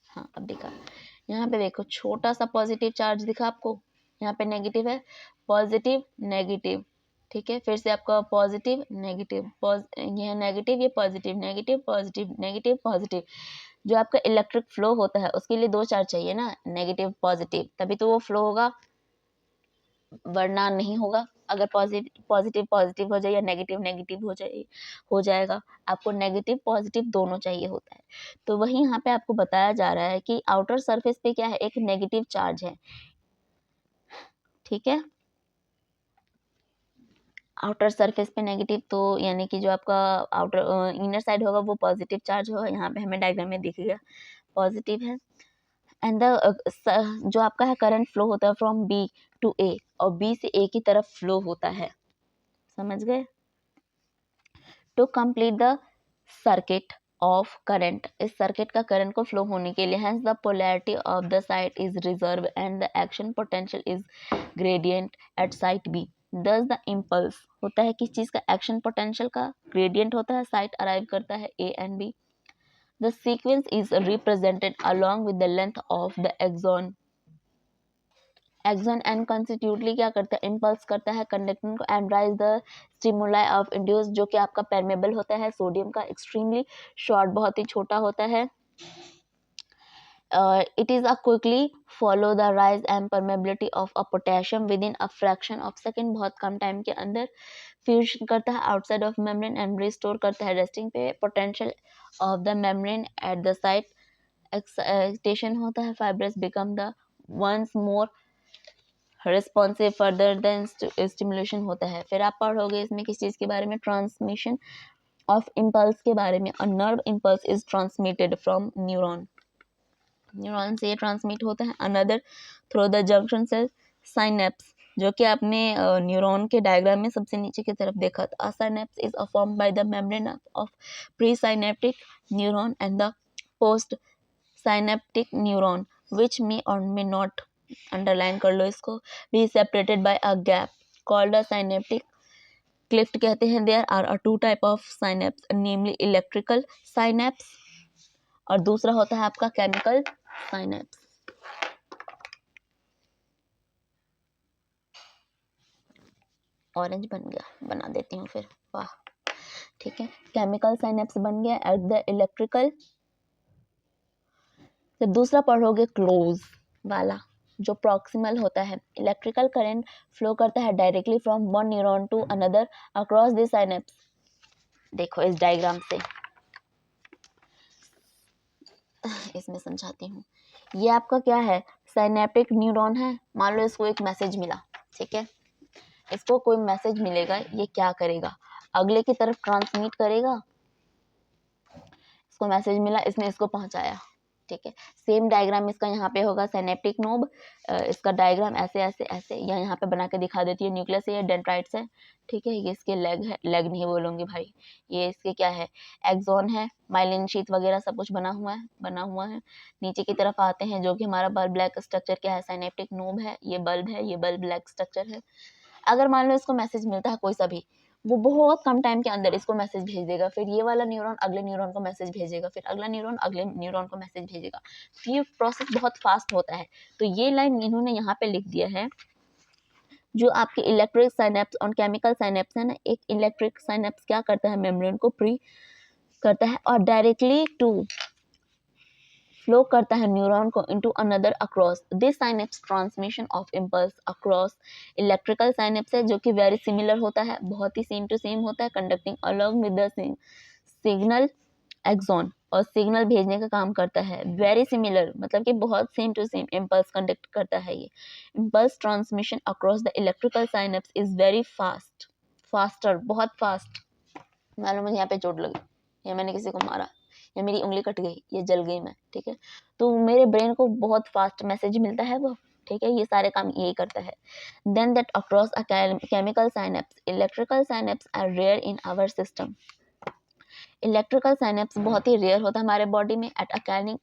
Speaker 1: हाँ अब दिखा। यहाँ पे देखो छोटा सा पॉजिटिव चार्ज दिखा आपको, यहाँ पे नेगेटिव है, पॉजिटिव नेगेटिव। ठीक है, फिर से आपका पॉजिटिव नेगेटिव, ये नेगेटिव, ये positive negative positive negative positive. जो आपका इलेक्ट्रिक फ्लो होता है उसके लिए दो चार्ज चाहिए ना, नेगेटिव पॉजिटिव, तभी तो वो फ्लो होगा, वरना नहीं होगा। अगर पॉजिटिव पॉजिटिव पॉजिटिव हो जाए या नेगेटिव नेगेटिव हो जाएगा, आपको नेगेटिव पॉजिटिव दोनों चाहिए होता है। तो वही यहाँ पे आपको बताया जा रहा है कि आउटर सरफेस पे क्या है, एक नेगेटिव चार्ज है। ठीक है, आउटर सरफेस पे नेगेटिव, तो यानी कि जो आपका आउटर इनर साइड होगा वो पॉजिटिव चार्ज होगा। यहाँ पे हमें डायग्राम में दिखेगा पॉजिटिव है। एंड द जो आपका है करंट फ्लो होता है फ्रॉम बी टू ए, और बी से ए की तरफ फ्लो होता है, समझ गए। To complete the circuit of current, इस सर्किट का करंट को फ्लो होने के लिए, hence the polarity of the site is reserve and the action potential is gradient at site B. Thus the impulse होता है किस चीज का, एक्शन पोटेंशियल का ग्रेडियंट होता है, साइट अराइव करता है A and B. The sequence is represented along with the length of the axon. Axon and constitutively क्या करता है, इम्पल्स करता है कंडक्टिंग को and rise the stimuli of induce, जो कि आपका परमेबल होता है सोडियम का, एक्सट्रीमली शॉर्ट, बहुत ही छोटा होता है। It is a quickly follow the rise and permeability of a potassium within a fraction of second, बहुत कम टाइम के अंदर फ्यूजन करता है outside of membrane and restore करता है रेस्टिंग पे potential of the membrane at the site. Excitation होता है, fibrous become the once more responsive further than stimulation होता है। फिर आप पढ़ोगे इसमें किस चीज़ के बारे में, ट्रांसमिशन ऑफ इम्पल्स के बारे में। A nerve impulse is transmitted from neuron, neuron से ये ट्रांसमिट होता है another through the junction cell synapse, जो कि आपने न्यूरॉन के डायग्राम में सबसे नीचे की तरफ देखा था। Synapse is formed by the membrane of pre synaptic neuron and the post synaptic neuron which may or may not, underline कर लो इसको, be separated by a gap called a synaptic cleft कहते हैं। There are a two type of synapse, namely electrical synapse और दूसरा होता है आपका केमिकल साइनेप्स। ऑरेंज बन गया, बना देती हूँ फिर, वाह, ठीक है। केमिकल साइनेप्स बन गया एट द इलेक्ट्रिकल। फिर दूसरा पढ़ोगे क्लोज वाला, जो प्रॉक्सिमल होता है। इलेक्ट्रिकल करंट फ्लो करता है directly from one neuron to another across the synapse. देखो इस डायग्राम से, इसमें समझाती हूँ। ये आपका क्या है, साइनेप्टिक न्यूरॉन है। मान लो इसको एक मैसेज मिला, ठीक है, इसको कोई मैसेज मिलेगा, ये क्या करेगा, अगले की तरफ ट्रांसमिट करेगा। इसको मैसेज मिला, इसने इसको पहुंचाया, ठीक है। सेम डायग्राम इसका यहाँ पे होगा, सिनेप्टिक नोब, इसका डायग्राम ऐसे ऐसे ऐसे, या यहाँ पे बना के दिखा देती है। न्यूक्लियस है, डेंड्राइट्स है, ठीक है। ये इसके लेग है, लेग नहीं बोलूँगी भाई, ये इसके क्या है, एक्सॉन है, माइलिन शीथ वगैरह सब कुछ बना हुआ है। नीचे की तरफ आते हैं, जो कि हमारा बल्ब ब्लैक स्ट्रक्चर क्या है, सिनेप्टिक नोब है, ये बल्ब है, ये बल्ब ब्लैक स्ट्रक्चर है। अगर मान लो इसको मैसेज मिलता है कोई सा भी, वो बहुत कम टाइम के अंदर इसको मैसेज भेज देगा। फिर ये वाला न्यूरॉन अगले न्यूरॉन को मैसेज भेजेगा, फिर अगला न्यूरॉन अगले न्यूरॉन को मैसेज भेजेगा। ये प्रोसेस बहुत फास्ट होता है। तो ये लाइन इन्होंने यहाँ पे लिख दिया है, जो आपके इलेक्ट्रिक साइनेप्स और केमिकल साइनेप्स है ना, एक इलेक्ट्रिक साइनेप्स क्या करता है, मेम्ब्रेन को प्री करता है और डायरेक्टली टू फ्लो करता है न्यूरॉन को into another across this synapse transmission of impulse across. Electrical synapse है, जो कि वेरी सिमिलर होता है, बहुत ही सेम टू सेम होता है, conducting along with the signal axon, और सिग्नल भेजने का काम करता है। वेरी सिमिलर मतलब कि बहुत same to same impulse conduct करता है। ये impulse transmission across the electrical synapse is very fast, faster, बहुत फास्ट। मान लो मुझे यहाँ पे चोट लगी, या मैंने किसी को मारा, या मेरी उंगली कट गई, ये जल गई मैं, ठीक है, तो मेरे ब्रेन को बहुत फास्ट मैसेज मिलता है वो, ठीक है, ये सारे काम यही करता है। Then that across a chemical synapse, electrical synapse are rare in our system. Electrical synapse बहुत ही रेयर होता है हमारे बॉडी में। एट अ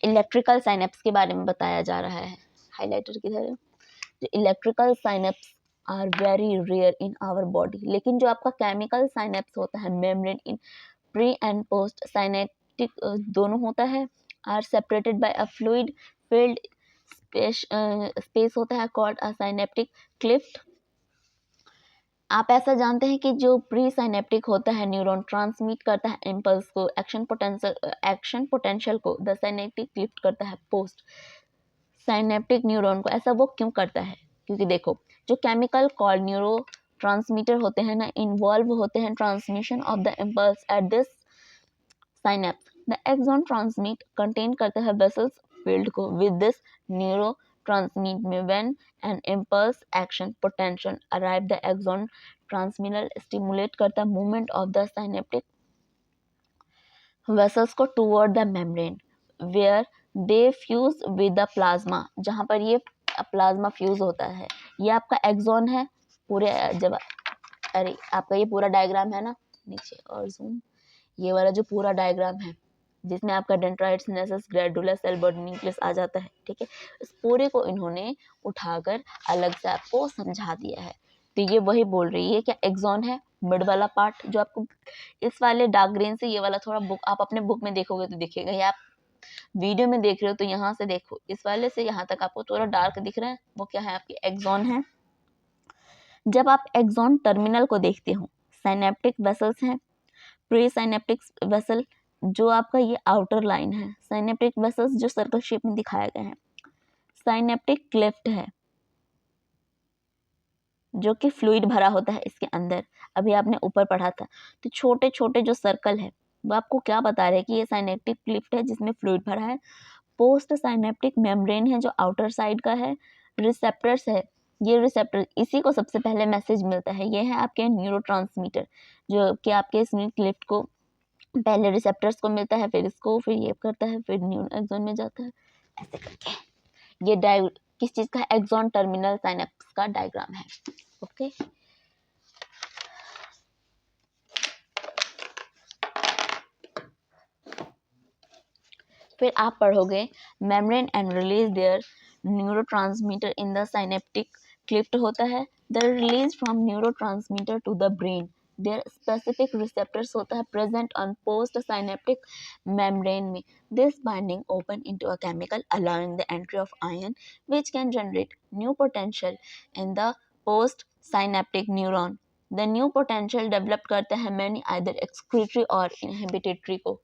Speaker 1: इलेक्ट्रिकल साइनेप्स के बारे में बताया जा रहा है, हाईलाइटर किधर है, जो electrical synapse are very rare in our body. लेकिन जो आपका केमिकल साइनेप्स होता है, membrane in pre and post synaptic दोनों होता है, are separated by a fluid filled space होता है कॉल्ड अ साइनेप्टिक क्लिफ्ट। आप ऐसा जानते हैं कि जो प्री साइनेप्टिक होता है न्यूरॉन ट्रांसमिट करता है इम्पल्स को, एक्शन पोटेंशियल को द साइनेप्टिक क्लिफ्ट करता है पोस्ट साइनेप्टिक न्यूरॉन को। ऐसा वो क्यों करता है, क्योंकि देखो जो केमिकल कॉल न्यूरो ट्रांसमीटर होते हैं ना, इन्वॉल्व होते हैं transmission of the impulse at this synapse. The axon transmit contain करता है वेसल्स फील्ड को विद दिस न्यूरो ट्रांसमिट में when an impulse action potential arrive the axon transmitter stimulate करता है movement of the synaptic vessels को toward the membrane where they fuse with the plasma, जहाँ पर ये प्लाज्मा फ्यूज होता है। ये आपका एक्सॉन है पूरे, जब अरे आपका ये पूरा डायग्राम है ना, नीचे और जूम, ये वाला जो पूरा डायग्राम है जिसमें आपका डेंड्राइट्स, नेसस, ग्रैडुला, सेल बॉडी, न्यूक्लियस आ जाता है, ठीक है। इस पूरे को इन्होंने उठाकर अलग से आपको समझा दिया है। तो ये वही बोल रही है, क्या एक्सॉन है मिड वाला पार्ट, जो आपको इस वाले डार्क ग्रीन से, ये वाला थोड़ा बुक आप अपने बुक में देखोगे तो दिखेगा, या आप वीडियो में देख रहे हो तो यहाँ से देखो, इस वाले से यहाँ तक आपको थोड़ा डार्क दिख रहा है, वो क्या है, आपकी एक्सॉन है। जब आप एक्सॉन टर्मिनल को देखते हो, साइनेप्टिक वेसल्स हैं, प्री साइनेप्टिक वेसल जो आपका ये आउटर लाइन है, साइनेप्टिक वेसल्स जो सर्कल शेप में दिखाए गए हैं, साइनेप्टिक क्लेफ्ट है जो कि फ्लूइड भरा होता है इसके अंदर, अभी आपने ऊपर पढ़ा था। तो छोटे छोटे जो सर्कल है वो आपको क्या बता रहे हैं कि ये साइनेप्टिक क्लेफ्ट है जिसमें फ्लूइड भरा है। पोस्ट साइनेप्टिक मेम्ब्रेन है जो आउटर साइड का है। रिसेप्टर्स है, ये रिसेप्टर, इसी को सबसे पहले मैसेज मिलता है, ये है आपके न्यूरोट्रांसमीटर जो कि आपके इसमें क्लेफ्ट को पहले रिसेप्टर्स को मिलता है, फिर इसको, फिर ये करता है, फिर न्यूरॉन एक्सॉन में जाता है, ऐसे करके। ये किस चीज़ का, एक्सॉन टर्मिनल साइनेप्स का डायग्राम है। ओके, फिर आप पढ़ोगे membrane and release their neurotransmitter in the synaptic cleft होता है, the release from neurotransmitter to the brain, their specific receptors होता है present on post synaptic membrane में, this binding open into a chemical allowing the entry of ion which can generate new potential in the post synaptic neuron, the new potential develop करते हैं many either excretory और inhibitory को।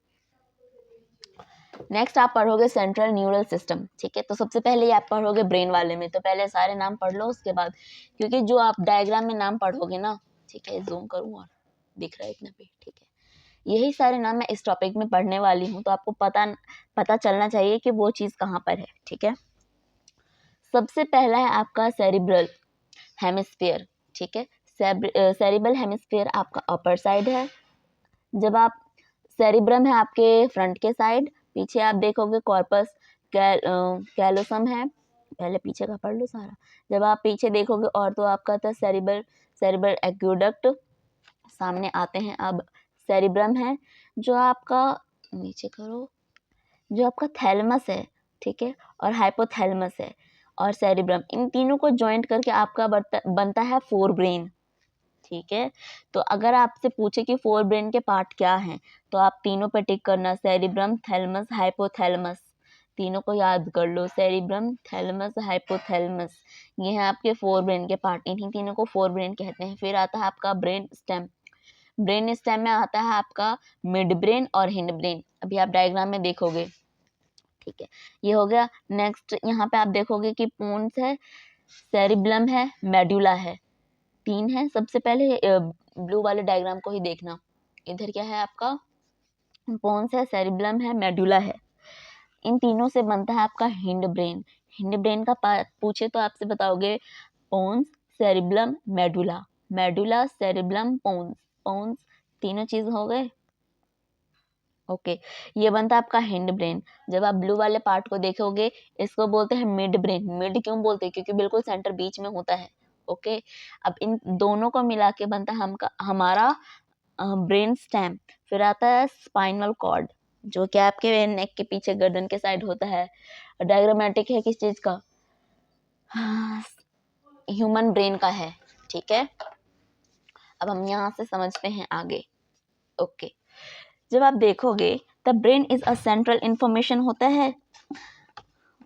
Speaker 1: नेक्स्ट आप पढ़ोगे सेंट्रल न्यूरल सिस्टम, ठीक है। तो सबसे पहले आप पढ़ोगे ब्रेन वाले में, तो पहले सारे नाम पढ़ लो, उसके बाद क्योंकि जो आप डायग्राम में नाम पढ़ोगे ना, ठीक है, जूम करूँ और दिख रहा है इतना भी, ठीक है, यही सारे नाम मैं इस टॉपिक में पढ़ने वाली हूँ, तो आपको पता चलना चाहिए कि वो चीज़ कहाँ पर है, ठीक है। सबसे पहला है आपका सेरिब्रल हेमिस्फीयर, ठीक है। सेरिब्रल हेमिस्फीयर आपका अपर साइड है, जब आप सेरिब्रम है आपके फ्रंट के साइड, पीछे आप देखोगे कॉर्पस कैलोसम है, पहले पीछे का पढ़ लो सारा। जब आप पीछे देखोगे और तो आपका था सेरिब्रल एक्वेडक्ट, सामने आते हैं अब सेरिब्रम है जो आपका, नीचे करो, जो आपका थैलेमस है, ठीक है, और हाइपोथैलेमस है और सेरिब्रम, इन तीनों को जॉइंट करके आपका बनता है फोर ब्रेन, ठीक है। तो अगर आपसे पूछे कि फोर ब्रेन के पार्ट क्या हैं, तो आप तीनों पे टिक करना, सेरिब्रम, थैलेमस, हाइपोथैलेमस, तीनों को याद कर लो, सेरिब्रम, थैलेमस, हाइपोथैलेमस, ये हैं आपके फोर ब्रेन के पार्ट, इन्हीं तीनों को फोर ब्रेन कहते हैं। फिर आता है आपका ब्रेन स्टेम, ब्रेन स्टेम में आता है आपका मिड ब्रेन और हिंड ब्रेन, अभी आप डायग्राम में देखोगे, ठीक है, ये हो गया। नेक्स्ट यहाँ पे आप देखोगे कि पोन्स है, सेरिब्लम है, मेडुला है, तीन है। सबसे पहले ब्लू वाले डायग्राम को ही देखना, इधर क्या है आपका, पोन्स है, सेरिब्लम है, मेडुला है, इन तीनों से बनता है आपका हिंड ब्रेन। हिंड ब्रेन का पूछे तो आपसे बताओगे pons, cerebellum, medulla, medulla, cerebellum, pons, pons, तीनों चीज हो गए, ओके। ये बनता है आपका हिंड ब्रेन। जब आप ब्लू वाले पार्ट को देखोगे, इसको बोलते हैं मिड ब्रेन। मिड क्यों बोलते हैं, क्योंकि बिल्कुल सेंटर बीच में होता है, ओके। अब इन दोनों को मिला के बनता है हमारा ब्रेन स्टेम। फिर आता है स्पाइनल कॉर्ड, जो कि आपके नेक के पीछे गर्दन के साइड होता है। डायग्रामेटिक है किस चीज का, ह्यूमन ब्रेन का है, ठीक है। अब हम यहाँ से समझते हैं आगे, ओके। जब आप देखोगे the brain is a central information होता है,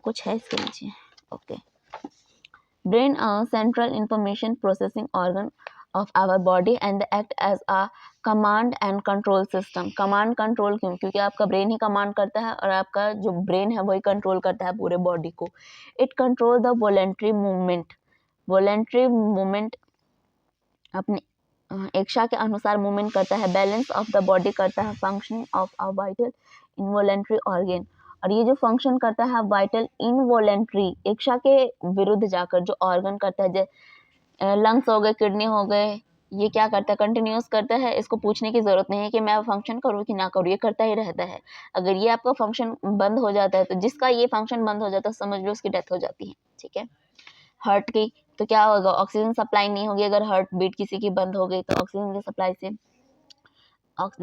Speaker 1: कुछ है इसके नीचे, okay. Brain central information processing organ of our body and act as a command and control system। Command control क्यों, क्योंकि आपका ब्रेन ही कमांड करता है और आपका जो ब्रेन है वही कंट्रोल करता है पूरे बॉडी को। It control the voluntary movement, voluntary movement अपने इच्छा के अनुसार मूवमेंट करता है। बैलेंस ऑफ द बॉडी करता है, functioning of a vital involuntary organ, और ये जो फंक्शन करता है वाइटल इनवॉलेंट्री, इच्छा के विरुद्ध जाकर जो ऑर्गन करता है, लंग्स हो गए, किडनी हो गए, ये क्या करता है, कंटिन्यूस करता है। इसको पूछने की जरूरत नहीं है कि मैं फंक्शन करूँ कि ना करूँ, ये करता ही रहता है। अगर ये आपका फंक्शन बंद हो जाता है, तो जिसका ये फंक्शन बंद हो जाता है समझ लो उसकी डेथ हो जाती है, ठीक है। हार्ट की, तो क्या होगा, ऑक्सीजन सप्लाई नहीं होगी। अगर हार्ट बीट किसी की बंद हो गई तो ऑक्सीजन की सप्लाई से,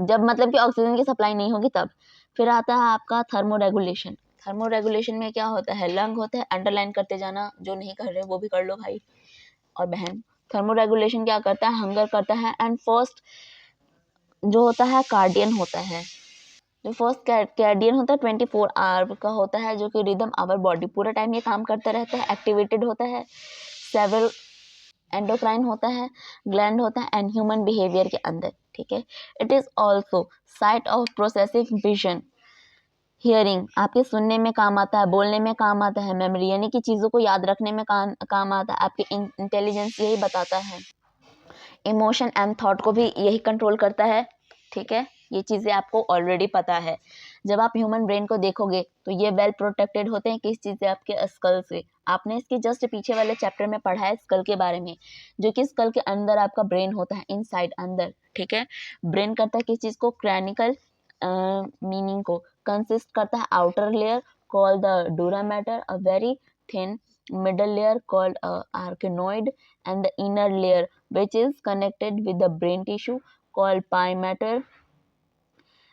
Speaker 1: जब मतलब कि ऑक्सीजन की सप्लाई नहीं होगी तब। फिर आता है आपका थर्मोरेगुलेशन। थर्मोरेगुलेशन में क्या होता है, लंग होता है, अंडरलाइन करते जाना, जो नहीं कर रहे वो भी कर लो भाई और बहन। थर्मोरेगुलेशन क्या करता है, हंगर करता है। एंड फर्स्ट जो होता है कार्डियन होता है। जो फर्स्ट कार्डियन होता है 24 आवर का होता है, जो कि रिदम आवर बॉडी, पूरा टाइम ये काम करता रहता है, एक्टिवेटेड होता है। सेवरल एंडोक्राइन होता है, ग्लैंड होता है एंड ह्यूमन बिहेवियर के अंदर, ठीक है। It is also site of processing vision, hearing, आपके सुनने में काम आता है, बोलने में काम आता है, मेमोरी यानी कि चीज़ों को याद रखने में काम आता है, आपके इंटेलिजेंस यही बताता है। इमोशन एंड थॉट को भी यही कंट्रोल करता है, ठीक है। ये चीज़ें आपको ऑलरेडी पता है। जब आप ह्यूमन ब्रेन को देखोगे तो ये वेल प्रोटेक्टेड होते हैं किस चीज़ से, आपके स्कल से। आपने इसके जस्ट पीछे वाले चैप्टर में पढ़ा है स्कल के बारे में, जो कि स्कल के अंदर आपका ब्रेन होता है, इनसाइड अंदर, ठीक है। ब्रेन करता है किस चीज़ को, क्रैनिकल मीनिंग को, कंसिस्ट करता है outer layer called the dura mater, a very thin middle layer called arachnoid, and the inner layer which is connected with the brain tissue called pie matter.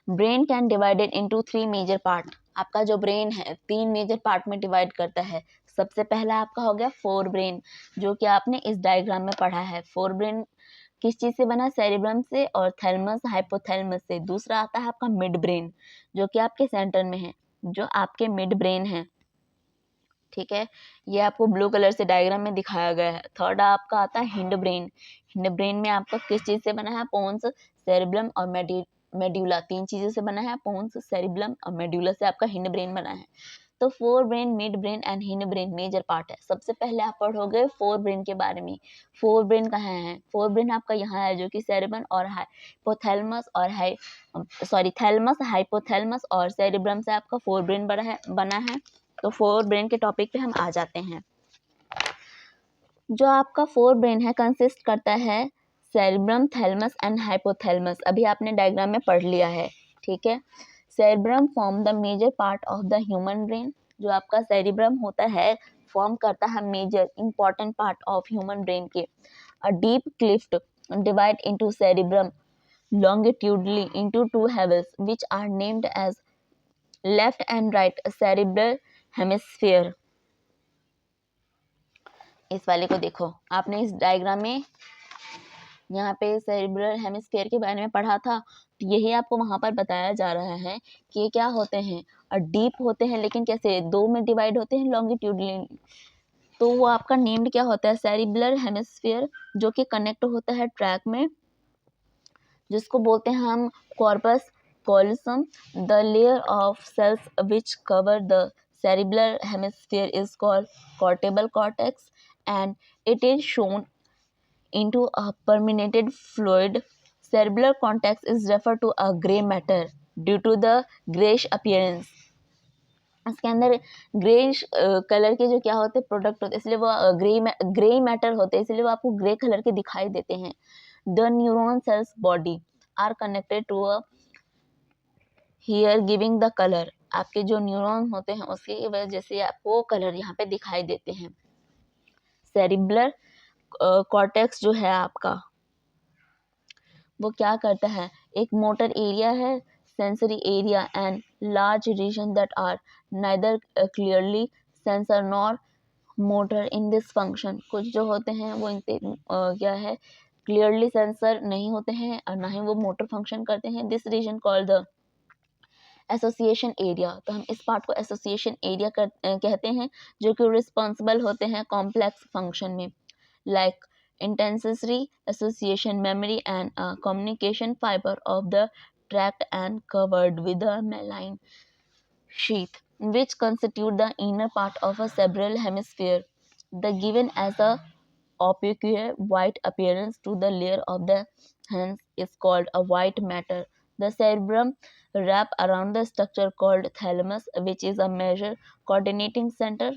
Speaker 1: Brain can divided into 3 major part. आपका जो ब्रेन है 3 मेजर पार्ट में डिवाइड करता है। सबसे पहला आपका हो गया फोर ब्रेन, जो कि आपने इस डायग्राम में पढ़ा है। फोर ब्रेन किस चीज़ से बना, सेरिब्रम से और थैलमस हाइपोथैलमस से। दूसरा आता है आपका मिड ब्रेन, जो कि आपके सेंटर में है, जो आपके मिड ब्रेन है, ठीक है। ये आपको ब्लू कलर से डायग्राम में दिखाया गया है। थर्ड आपका आता है हिंड ब्रेन। हिंड ब्रेन में आपका किस चीज़ से बना है, पोन्स, सेरिब्रम और मेड्यूला, 3 चीज़ों से बना है। पोन्स, सेरिब्रम और मेड्यूला से आपका हिंड ब्रेन बना है। तो fore brain, mid brain and hind brain major part है। सबसे पहले आप पढ़ोगे फोर ब्रेन के बारे में। फोर ब्रेन कहाँ है, फोर ब्रेन आपका यहाँ है, जो कि सेरिब्रम और हाइपोथैलेमस और थैलमस, हाइपोथैलमस और सेरिब्रम से आपका फोर ब्रेन बना है। तो फोर ब्रेन के टॉपिक पे हम आ जाते हैं। जो आपका फोर ब्रेन है कंसिस्ट करता है सेरिब्रम, थैलमस एंड हाइपोथैलमस। अभी आपने डायग्राम में पढ़ लिया है, ठीक है। Cerebrum form the major part of the human brain. जो आपका सेरिब्रम होता है फॉर्म करता है major important part of human brain के। A deep cleft divide into cerebrum longitudinally into two heavens which are named as left and right cerebral hemisphere। इस वाले को देखो, आपने इस डायग्राम में यहाँ पे सेरिब्रल हेमिस्फीयर के बारे में पढ़ा था, तो यही आपको वहाँ पर बताया जा रहा है कि ये क्या होते हैं, और डीप होते हैं, लेकिन कैसे, दो में डिवाइड होते हैं लॉन्गिट्यूडनली। तो वो आपका नेम्ड क्या होता है, सेरिब्रल हेमिस्फीयर, जो कि कनेक्ट होता है ट्रैक में, जिसको बोलते हैं हम corpus callosum. The layer of sales which cover the cerebral hemisphere is called cortical cortex, and it is shown into a permeated fluid. Cerebral cortex is referred to a gray matter due to the grayish appearance. इसके अंदर ग्रेइश कलर के जो क्या होते हैं प्रोडक्ट होते हैं, इसलिए वो ग्रे मैटर होते हैं, इसलिए वो आपको ग्रे कलर के दिखाई देते हैं। The neuron cells body are connected to a here giving the colour. आपके जो न्यूरॉन होते हैं उसकी वजह से आपको कलर यहाँ पे दिखाई देते हैं। सेरिब्रल कॉर्टेक्स जो है आपका, वो क्या करता है, एक मोटर एरिया है, sensory area and large region that are neither clearly sensor nor motor in this function. कुछ जो होते हैं वो क्या है, क्लियरली सेंसर नहीं होते हैं और ना ही वो मोटर फंक्शन करते हैं। This region called the association area. तो हम इस पार्ट को एसोसिएशन एरिया कहते हैं, जो कि रिस्पॉन्सिबल होते हैं कॉम्प्लेक्स फंक्शन में, like intensity association memory and a communication fiber of the tract and covered with a myelin sheath which constitute the inner part of a cerebral hemisphere. The given as a opaque white appearance to the layer of the hens is called a white matter. The cerebrum wrap around the structure called thalamus, which is a major coordinating center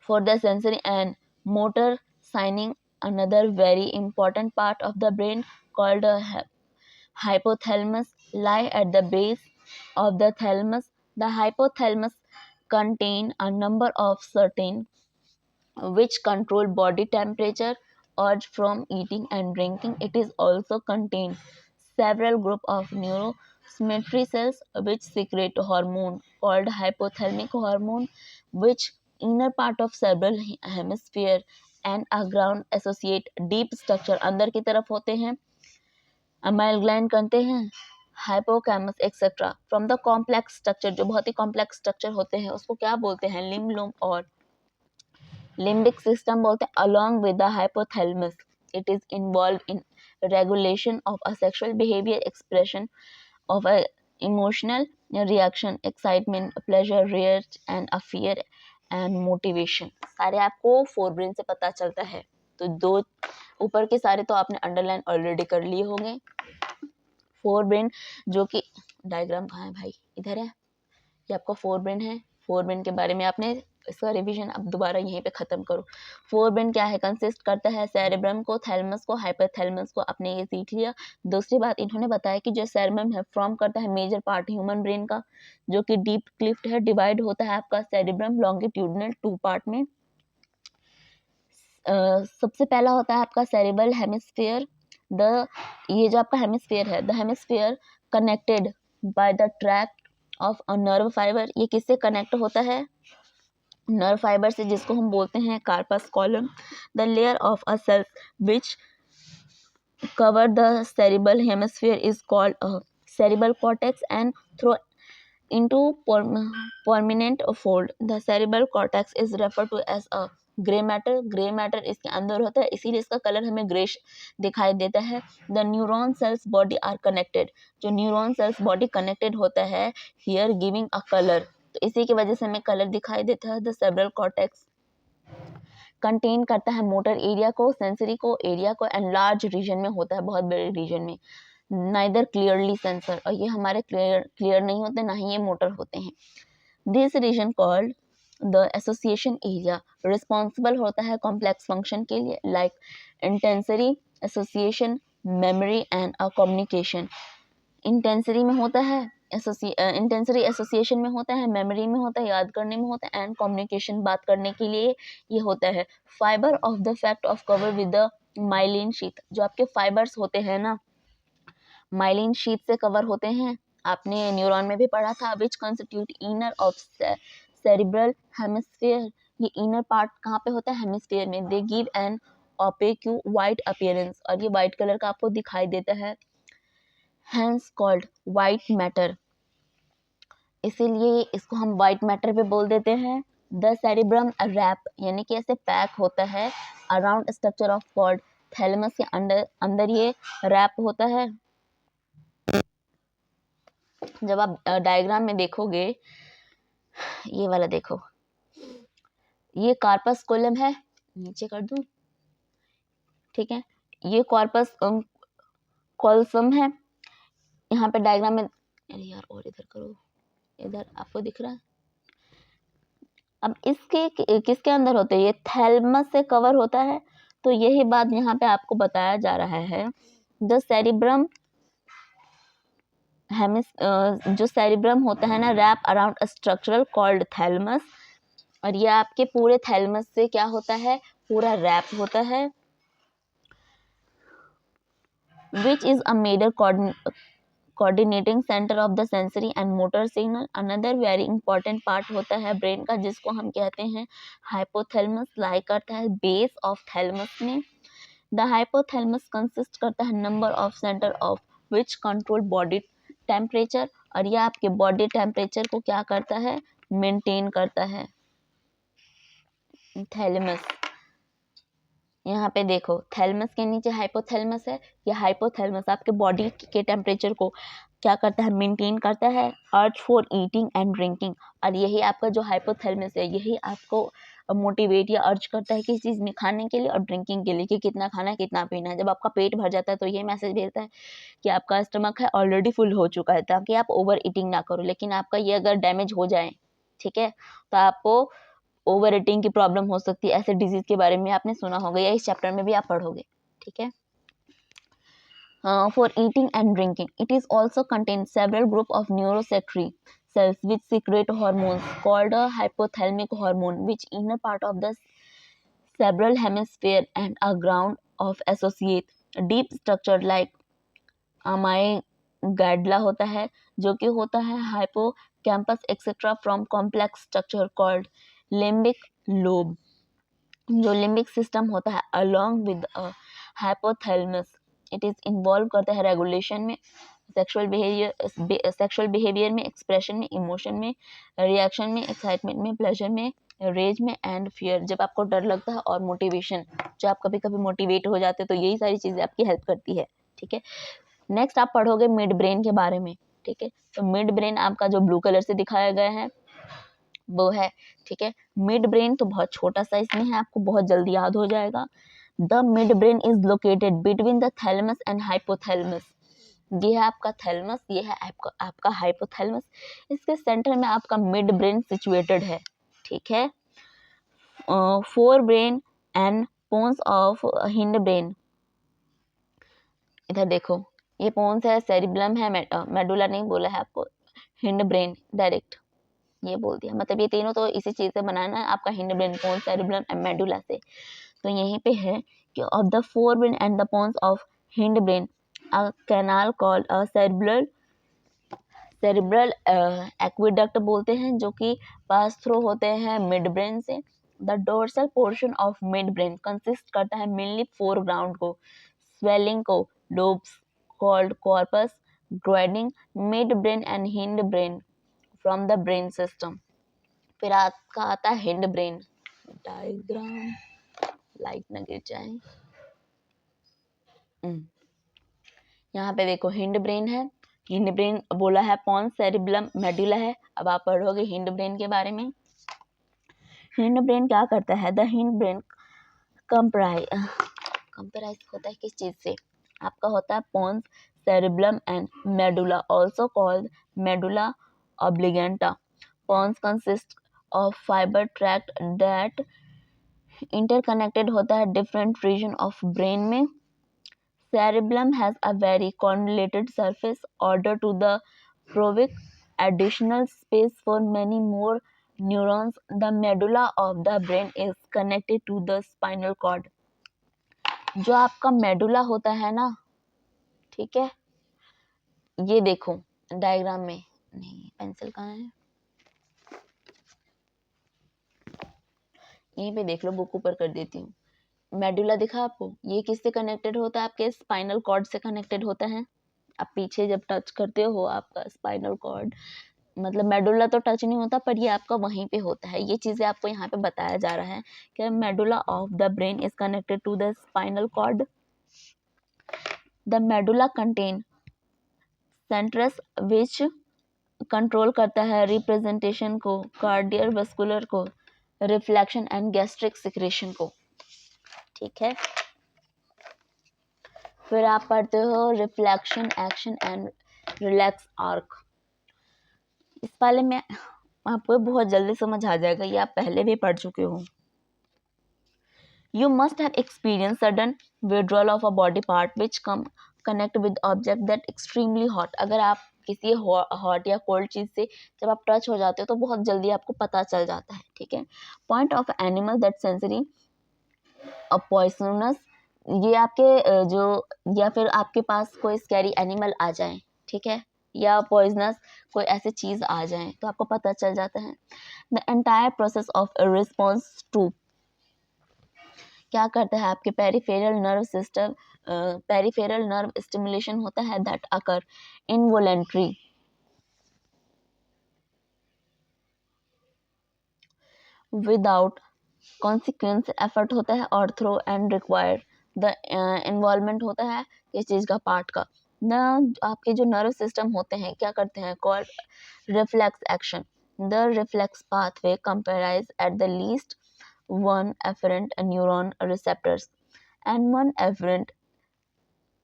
Speaker 1: for the sensory and motor signing. Another very important part of the brain called a hypothalamus lie at the base of the thalamus. The hypothalamus contain a number of certain which control body temperature, urge from eating and drinking. It is also contain several group of neurotransmitter cells which secrete hormone called hypothalamic hormone, which inner part of cerebral hemisphere and a ground associate deep structure अंदर की तरफ होते हैं, अमाइल ग्लैंड करते हैं, hippocampus etcetera from the complex structure, जो बहुत ही कॉम्प्लेक्स स्ट्रक्चर होते हैं उसको क्या बोलते हैं, लिम्ब और लिम्बिक सिस्टम बोलते हैं, along with the hypothalamus. It is involved in regulation of a sexual behavior, expression of a emotional reaction, excitement, pleasure, rage and a fear and motivation. सारे आपको फोरब्रेन से पता चलता है। तो दो ऊपर के सारे तो आपने अंडरलाइन ऑलरेडी कर लिए होंगे। फोरब्रेन जो कि डायग्राम कहाँ है भाई, इधर है, ये आपका फोरब्रेन है। फोरब्रेन के बारे में आपने इसका रिवीजन अब दोबारा यहीं पे खत्म करो। फोरब्रेन क्या है, कंसिस्ट करता है सेरेब्रम को, थैलेमस को, हाइपोथैलेमस को, आपने ये सीख लिया। दूसरी बात इन्होंने बताया कि जो सेरेब्रम है फॉर्म करता है मेजर पार्ट ह्यूमन ब्रेन का, जो कि डीप क्लिफ्ट है, डिवाइड होता है आपका सेरेब्रम लॉन्गिट्यूडनल 2 पार्ट में। सबसे पहला होता है आपका सेरेब्रल हेमिस्फीयर, ये जो आपका हेमिस्फीयर है, the hemisphere connected by the tract of a nerve fibre. ये किससे कनेक्ट होता है, नर्व फाइबर से, जिसको हम बोलते हैं corpus column. The layer of a cells which cover the cerebral hemisphere is called a cerebral cortex and through into permanent fold. The cerebral cortex is referred to as a grey matter. Grey matter इसके अंदर होता है, इसीलिए इसका कलर हमें ग्रेश दिखाई देता है। The neuron cells body are connected, जो न्यूरॉन सेल्स बॉडी कनेक्टेड होता है हियर गिविंग अ कलर, तो इसी की वजह से हमें कलर दिखाई देता है। द सेरेब्रल कॉर्टेक्स कंटेन करता है मोटर एरिया को, सेंसरी को, एरिया को, एंड लार्ज रीजन में होता है, बहुत बड़े रीजन में। नाइदर क्लियरली सेंसर, और ये हमारे क्लियर नहीं होते, ना ही ये मोटर होते हैं। This region called the association area responsible होता है कॉम्प्लेक्स फंक्शन के लिए, like intersensory association, memory and communication. Intersensory में होता है, इंटेंसरी एसोसिएशन में होता है, मेमोरी में होता है, याद करने में होता है, एंड कम्युनिकेशन बात करने के लिए ये होता है। Fibre of the fact of cover with the myelin sheath, जो आपके फाइबर्स होते हैं ना, माइलिन शीथ से कवर होते हैं, आपने न्यूरॉन में भी पढ़ा था, which constitute inner of cerebral hemisphere. ये इनर पार्ट कहाँ पे होता है, हेमिस्फीयर में। They give an opaque white appearance, और ये वाइट कलर का आपको दिखाई देता है, हैंस कॉल्ड वाइट मैटर, इसीलिए इसको हम वाइट मैटर पे बोल देते हैं। द सेरिब्रम रैप, यानी कि ऐसे पैक होता है around structure of cord, thalamus के अंदर ये रैप होता है। जब आप डायग्राम में देखोगे, ये वाला देखो, ये कार्पस कोलम है, नीचे कर दूं, ठीक है, ये कॉर्पस कॉल्सम है। यहाँ पे डायग्राम में, अरे यार और इधर करो, इधर आपको दिख रहा है। अब इसके किसके अंदर होते हैं, ये थैलेमस से कवर होता है, तो यही बात यहाँ पे आपको बताया जा रहा है। द सेरिब्रम जो सेरिब्रम होता है ना, wrap around a structural called thalamus, और ये आपके पूरे थैलेमस से क्या होता है, पूरा रैप होता है, which is a major coordinating centre of the sensory and motor signal. Another very important part होता है ब्रेन का, जिसको हम कहते हैं हाइपोथैलेमस, लाई करता है बेस ऑफ थैलेमस में। द हाइपोथैलेमस कंसिस्ट करता है number of centre of which control body temperature, और यह आपके बॉडी टेम्परेचर को क्या करता है, मेंटेन करता है। थैलेमस, यहाँ पे देखो, थैलेमस के नीचे हाइपोथैलेमस है, ये हाइपोथैलेमस आपके बॉडी के टेम्परेचर को क्या करता है, मेंटेन करता है, urge for eating and drinking, और यही आपका जो हाइपोथैलेमस है, यही आपको मोटिवेट या अर्ज करता है किस चीज़ में, खाने के लिए और ड्रिंकिंग के लिए, कि कितना खाना है कितना पीना है। जब आपका पेट भर जाता है तो ये मैसेज भेजता है कि आपका स्टमक है ऑलरेडी फुल हो चुका है, ताकि आप ओवर ईटिंग ना करो। लेकिन आपका ये अगर डैमेज हो जाए, ठीक है, तो आपको ओवर ईटिंग की प्रॉब्लम हो सकती है। ऐसे डिजीज के बारे में आपने सुना होगा, या इस चैप्टर में भी आप पढ़ोगे, ठीक है। For eating and drinking, it is also contain several group of neurosecretory cells which secrete hormones called a hypothalamic hormone which inner part of the cerebral hemisphere and a ground of associate deep structure like amygdala होता है, जो कि होता है hippocampus etcetera from complex structure called limbic lobe. जो लिम्बिक सिस्टम होता है along with hypothalamus, it is involve करता है रेगुलेशन में, सेक्सुअल बिहेवियर में, एक्सप्रेशन में, इमोशन में, रिएक्शन में, एक्साइटमेंट में, प्लेजर में, रेज में एंड फियर, जब आपको डर लगता है, और मोटिवेशन, जो आप कभी कभी मोटिवेट हो जाते हैं, तो यही सारी चीजें आपकी हेल्प करती है। ठीक है, नेक्स्ट आप पढ़ोगे मिड ब्रेन के बारे में। ठीक है, तो मिड ब्रेन आपका जो ब्लू कलर से दिखाया गया है वो है। ठीक है, मिड ब्रेन तो बहुत छोटा सा इसमें है, आपको बहुत जल्दी याद हो जाएगा। The mid brain is located between the thalamus and hypothalamus. ये है आपका थैलेमस, ये है आपका हाइपोथैलेमस, इसके सेंटर में आपका मिड ब्रेन सिचुएटेड है। ठीक है, fore brain and pons of hind brain, इधर देखो, ये पोन्स है, सेरिब्लम है, मेडुला नहीं बोला है आपको, हिंड ब्रेन डायरेक्ट ये बोल दिया, मतलब ये तीनों तो इसी चीज से बनाना है आपका, hind brain, pons, cerebellum and medulla से। तो यहीं पे है कि of the fore brain and the pons of hind brain a canal called a cerebral aqueduct बोलते हैं, जो कि पास थ्रू होते हैं मिड ब्रेन से। The dorsal portion of mid brain consist करता है मेनली फोर ग्राउंड को, स्वेलिंग को, lobes called corpus, grinding mid brain and hind brain from the brain system. फिर आपका आता है हिंड ब्रेन डायग्राम, लाइट न गिर जाए। यहाँ पे देखो हिंड ब्रेन है, हिंड ब्रेन बोला है, पॉन्स, सेरिब्लम, मेडुला है। अब आप पढ़ोगे हिंड ब्रेन के बारे में। हिंड ब्रेन क्या करता है? द हिंड ब्रेन कंप्राइज होता है किस चीज से? आपका होता है pons, cerebellum and medulla, also called medulla oblongata. Pons consist of fibre tract that interconnected होता है डिफरेंट रीजन ऑफ ब्रेन में। Cerebellum has a very convoluted surface order to the provide additional space for many more neurons. The medulla of the brain is connected to the spinal cord. जो आपका मेडुला होता है ना, ठीक है, ये देखो डायग्राम में, नहीं पेंसिल कहाँ है, यहीं पे देख लो, बुक ऊपर कर देती हूँ। मेडुला दिखा आपको, ये किससे कनेक्टेड होता है? आपके स्पाइनल कॉर्ड से कनेक्टेड होता है। आप पीछे जब टच करते हो आपका स्पाइनल कॉर्ड, मतलब मेडुला तो टच नहीं होता, पर ये आपका वहीं पे होता है। ये चीजें आपको यहाँ पे बताया जा रहा है कि medulla of the brain is connected to the spinal cord. The medulla contain centres which control करता है रिप्रेजेंटेशन को, कार्डियोवैस्कुलर को, रिफ्लेक्शन एंड गैस्ट्रिक सिक्रेशन को। ठीक है, फिर आप पढ़ते हो reflection, action and relax arc. इस वाले में आपको बहुत जल्दी समझ आ जाएगा, ये आप पहले भी पढ़ चुके हो। You must have experienced sudden withdrawal of a body part which come connect with object that extremely hot। अगर आप किसी हॉट या कोल्ड चीज से जब आप टच हो जाते हो तो बहुत जल्दी आपको पता चल जाता है। ठीक है, point of animal that sensory poisonous, ये आपके जो, या फिर आपके पास कोई स्कैरी एनिमल आ जाए, ठीक है, या पॉइजनस कोई ऐसी चीज आ जाए तो आपको पता चल जाता है। The entire process of response to, क्या करता है आपके peripheral nerve system, peripheral nerve stimulation होता है that occur involuntary without consequence, effort होता है और through and require the involvement होता है किस चीज का, पार्ट का। न आपके जो नर्व सिस्टम होते हैं क्या करते हैं, called reflex action. The reflex pathway comprises at the least one afferent neuron receptors and one afferent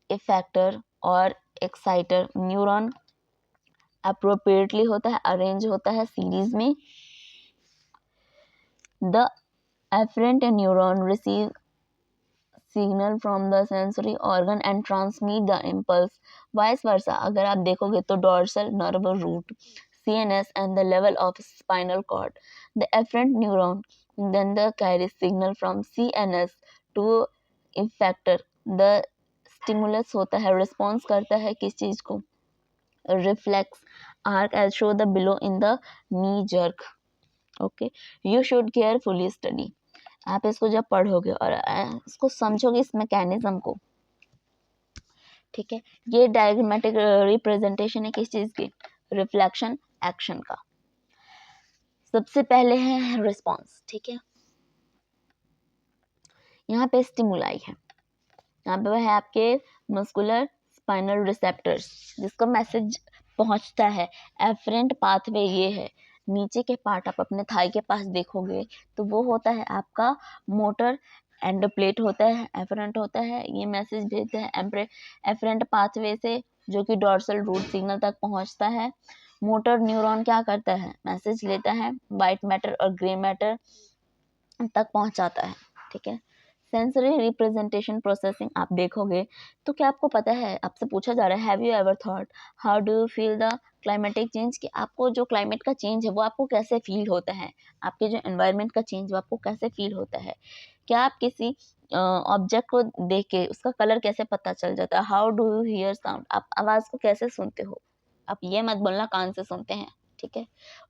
Speaker 1: effector और exciter neuron appropriately होता है, arrange होता है सीरीज में। The afferent neuron receive signal from the sensory organ and transmit the impulse, vice versa। अगर आप देखोगे तो dorsal nerve root, CNS and the level of spinal cord, the afferent neuron then the carries signal from CNS to effector. The stimulus होता है, response करता है किस चीज को, reflex arc as show the below in the knee jerk. Okay, you should carefully study. आप इसको जब पढ़ोगे और इसको समझोगे इस मैकेनिज्म को, ठीक है, ये डायग्रामेटिक रिप्रेजेंटेशन है किस चीज की, रिफ्लेक्शन एक्शन का। सबसे पहले है रिस्पॉन्स, ठीक है, यहाँ पे स्टिमुलाई है, यहाँ पे है आपके मस्कुलर स्पाइनल रिसेप्टर्स जिसको मैसेज पहुंचता है, एफरेंट पाथवे ये है, नीचे के पार्ट आप अपने थाई के पास देखोगे तो वो होता है आपका मोटर एंड प्लेट होता है, एफरेंट होता है, ये मैसेज भेजते हैं एफरेंट पाथवे से जो कि डॉर्सल रूट सिग्नल तक पहुंचता है। मोटर न्यूरॉन क्या करता है, मैसेज लेता है, वाइट मैटर और ग्रे मैटर तक पहुंचाता है, ठीक है। सेंसरी रिप्रेजेंटेशन प्रोसेसिंग आप देखोगे तो क्या आपको पता है, आपसे पूछा जा रहा है have you ever thought how do you feel the climatic change, कि आपको जो क्लाइमेट का चेंज है वो आपको कैसे फील होता है, आपके जो एनवायरनमेंट का चेंज वो आपको कैसे फील होता है। क्या आप किसी ऑब्जेक्ट को देख के उसका कलर कैसे पता चल जाता है, how do you here sound, आप आवाज़ को कैसे सुनते हो, आप ये मत बोलना कान से सुनते हैं, ठीक है,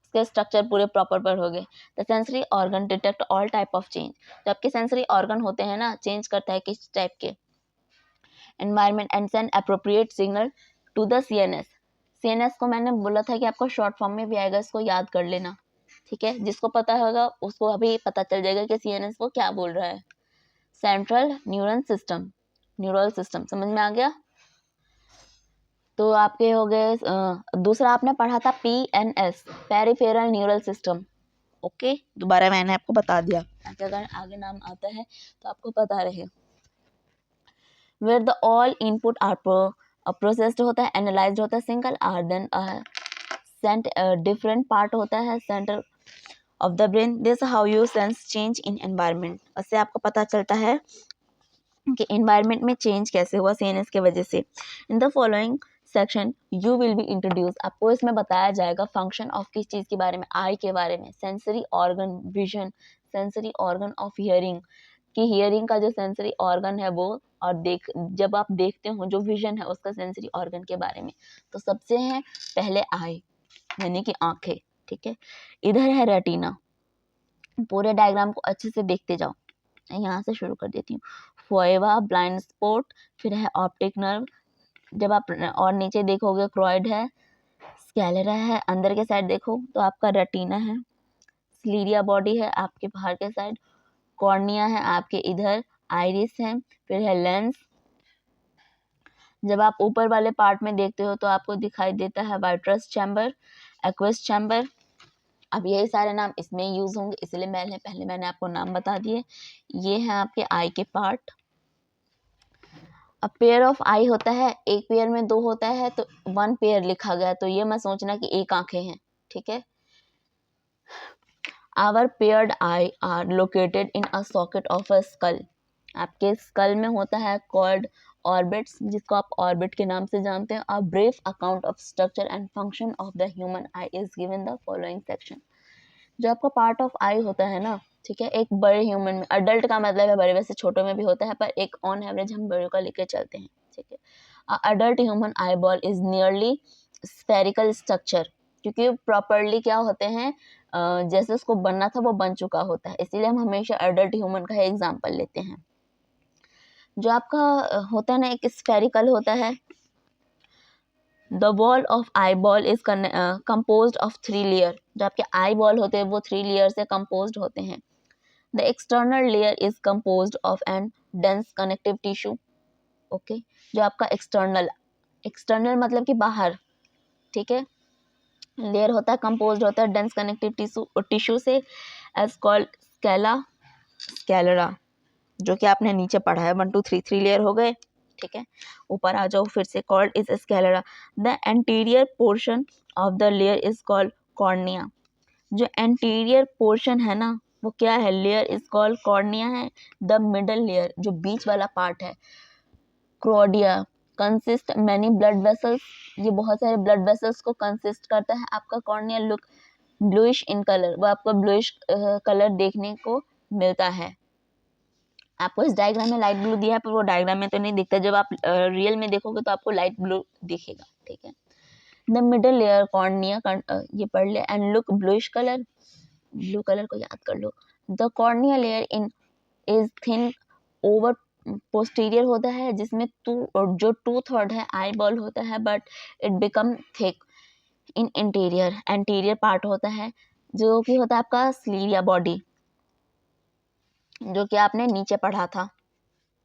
Speaker 1: उसके स्ट्रक्चर पूरे प्रॉपर पर हो गए। The sensory organ detect all type of change, जो आपके सेंसरी ऑर्गन होते हैं ना, चेंज करता है किस टाइप के, environment and send appropriate signal to the CNS. CNS को मैंने बोला था कि आपको शॉर्ट फॉर्म में भी आएगा, इसको याद कर लेना, ठीक है, जिसको पता होगा उसको अभी पता चल जाएगा कि सीएनएस को क्या बोल रहा है। Central neural system, neural system समझ में आ गया। तो आपके हो गए, दूसरा आपने पढ़ा था PNS, peripheral neural system, okay, दोबारा मैंने आपको बता दिया ताकि अगर आगे नाम आता है तो आपको पता रहे। Where the all input are processed होता है, एनालाइज्ड होता है, single are then sent different part होता है centre of the brain, this how you sense change in environment. उससे आपको पता चलता है कि एनवायरनमेंट में चेंज कैसे हुआ सीएनएस के वजह से। In the following section you will be introduce, आपको इसमें बताया जाएगा फंक्शन ऑफ किस चीज़ के बारे में, आई के बारे में, sensory organ, vision, sensory organ of hearing, कि हियरिंग का जो सेंसरी ऑर्गन है वो, और जब आप देखते हो जो विजन है उसका सेंसरी ऑर्गन के बारे में। तो सबसे है पहले आई यानी कि आंखें, ठीक है, इधर है रेटिना, पूरे डायग्राम को अच्छे से देखते जाओ, यहाँ से शुरू कर देती हूँ। फोएवा, ब्लाइंड स्पॉट, फिर है ऑप्टिक नर्व, जब आप और नीचे देखोगे क्रोइड है, स्कैलेरा है, अंदर के साइड देखो तो आपका रेटिना है, स्लीरिया बॉडी है आपके बाहर के साइड, कॉर्निया है आपके इधर, आइरिस है, फिर है लेंस। जब आप ऊपर वाले पार्ट में देखते हो तो आपको दिखाई देता है वाइट्रस चैम्बर, एक्वस चैम्बर। अब यही सारे नाम इसमें यूज होंगे, इसलिए पहले मैंने आपको नाम बता दिए। ये है आपके आई के पार्ट। अब पेयर ऑफ आई होता है, एक पेयर में दो होता है तो वन पेयर लिखा गया, तो ये मत सोचना कि एक आंखें हैं, ठीक है। Our paired eye are located in a socket of a skull, आपके स्कल में होता है कॉल्ड ऑर्बिट्स, जिसको आप ऑर्बिट के नाम से जानते हैं। A brief account of structure and function of the human I is given the following section. जो आपका पार्ट ऑफ आई होता है ना, ठीक है, एक बड़े ह्यूमन में, अडल्ट का मतलब है बड़े, वैसे छोटों में भी होता है पर एक ऑन एवरेज हम बड़े का लेके चलते हैं, ठीक है। Adult human eye ball is nearly spherical structure, क्योंकि प्रॉपरली क्या होते हैं, जैसे उसको बनना था वो बन चुका होता है, इसीलिए हम हमेशा अडल्ट ह्यूमन का एग्जाम्पल लेते हैं। जो आपका होता है ना एक स्फेरिकल होता है। The wall of eye ball is composed of 3 layer, जो आपके आई बॉल होते हैं वो 3 लेयर से composed होते हैं। The external layer is composed of an dense connective tissue, okay, जो आपका एक्सटर्नल मतलब कि बाहर, ठीक है, लेयर होता है, composed होता है डेंस कनेक्टिव टिश्यू से, एज कॉल्ड स्कैलेरा, जो कि आपने नीचे पढ़ा है 1 2 3 3 लेयर हो गए, ठीक है। ऊपर आ जाओ फिर से, called is sclera. The anterior portion of the layer is called cornea, जो एंटीरियर पोर्शन है ना वो क्या है, लेयर इज कॉल्ड कॉर्निया है। द मिडल लेयर जो बीच वाला पार्ट है, choroid, consist many blood vessels, ये बहुत सारे ब्लड वेसल्स को कंसिस्ट करता है आपका cornea. Look bluish in colour, वो आपको ब्लूइश कलर देखने को मिलता है। आपको इस डायग्राम में लाइट ब्लू दिया है, पर वो डायग्राम में तो नहीं दिखता, जब आप रियल में देखोगे तो आपको लाइट ब्लू दिखेगा, ठीक है। द मिडल लेयर कॉर्निया, ये पढ़ ले, and look bluish colour, blue colour को याद कर लो। The cornea layer in is thin over posterior होता है, जिसमें जो 2/3 है आई बॉल होता है, but it become thick in interior, anterior part होता है जो कि होता है आपका स्लीरिया बॉडी, जो कि आपने नीचे पढ़ा था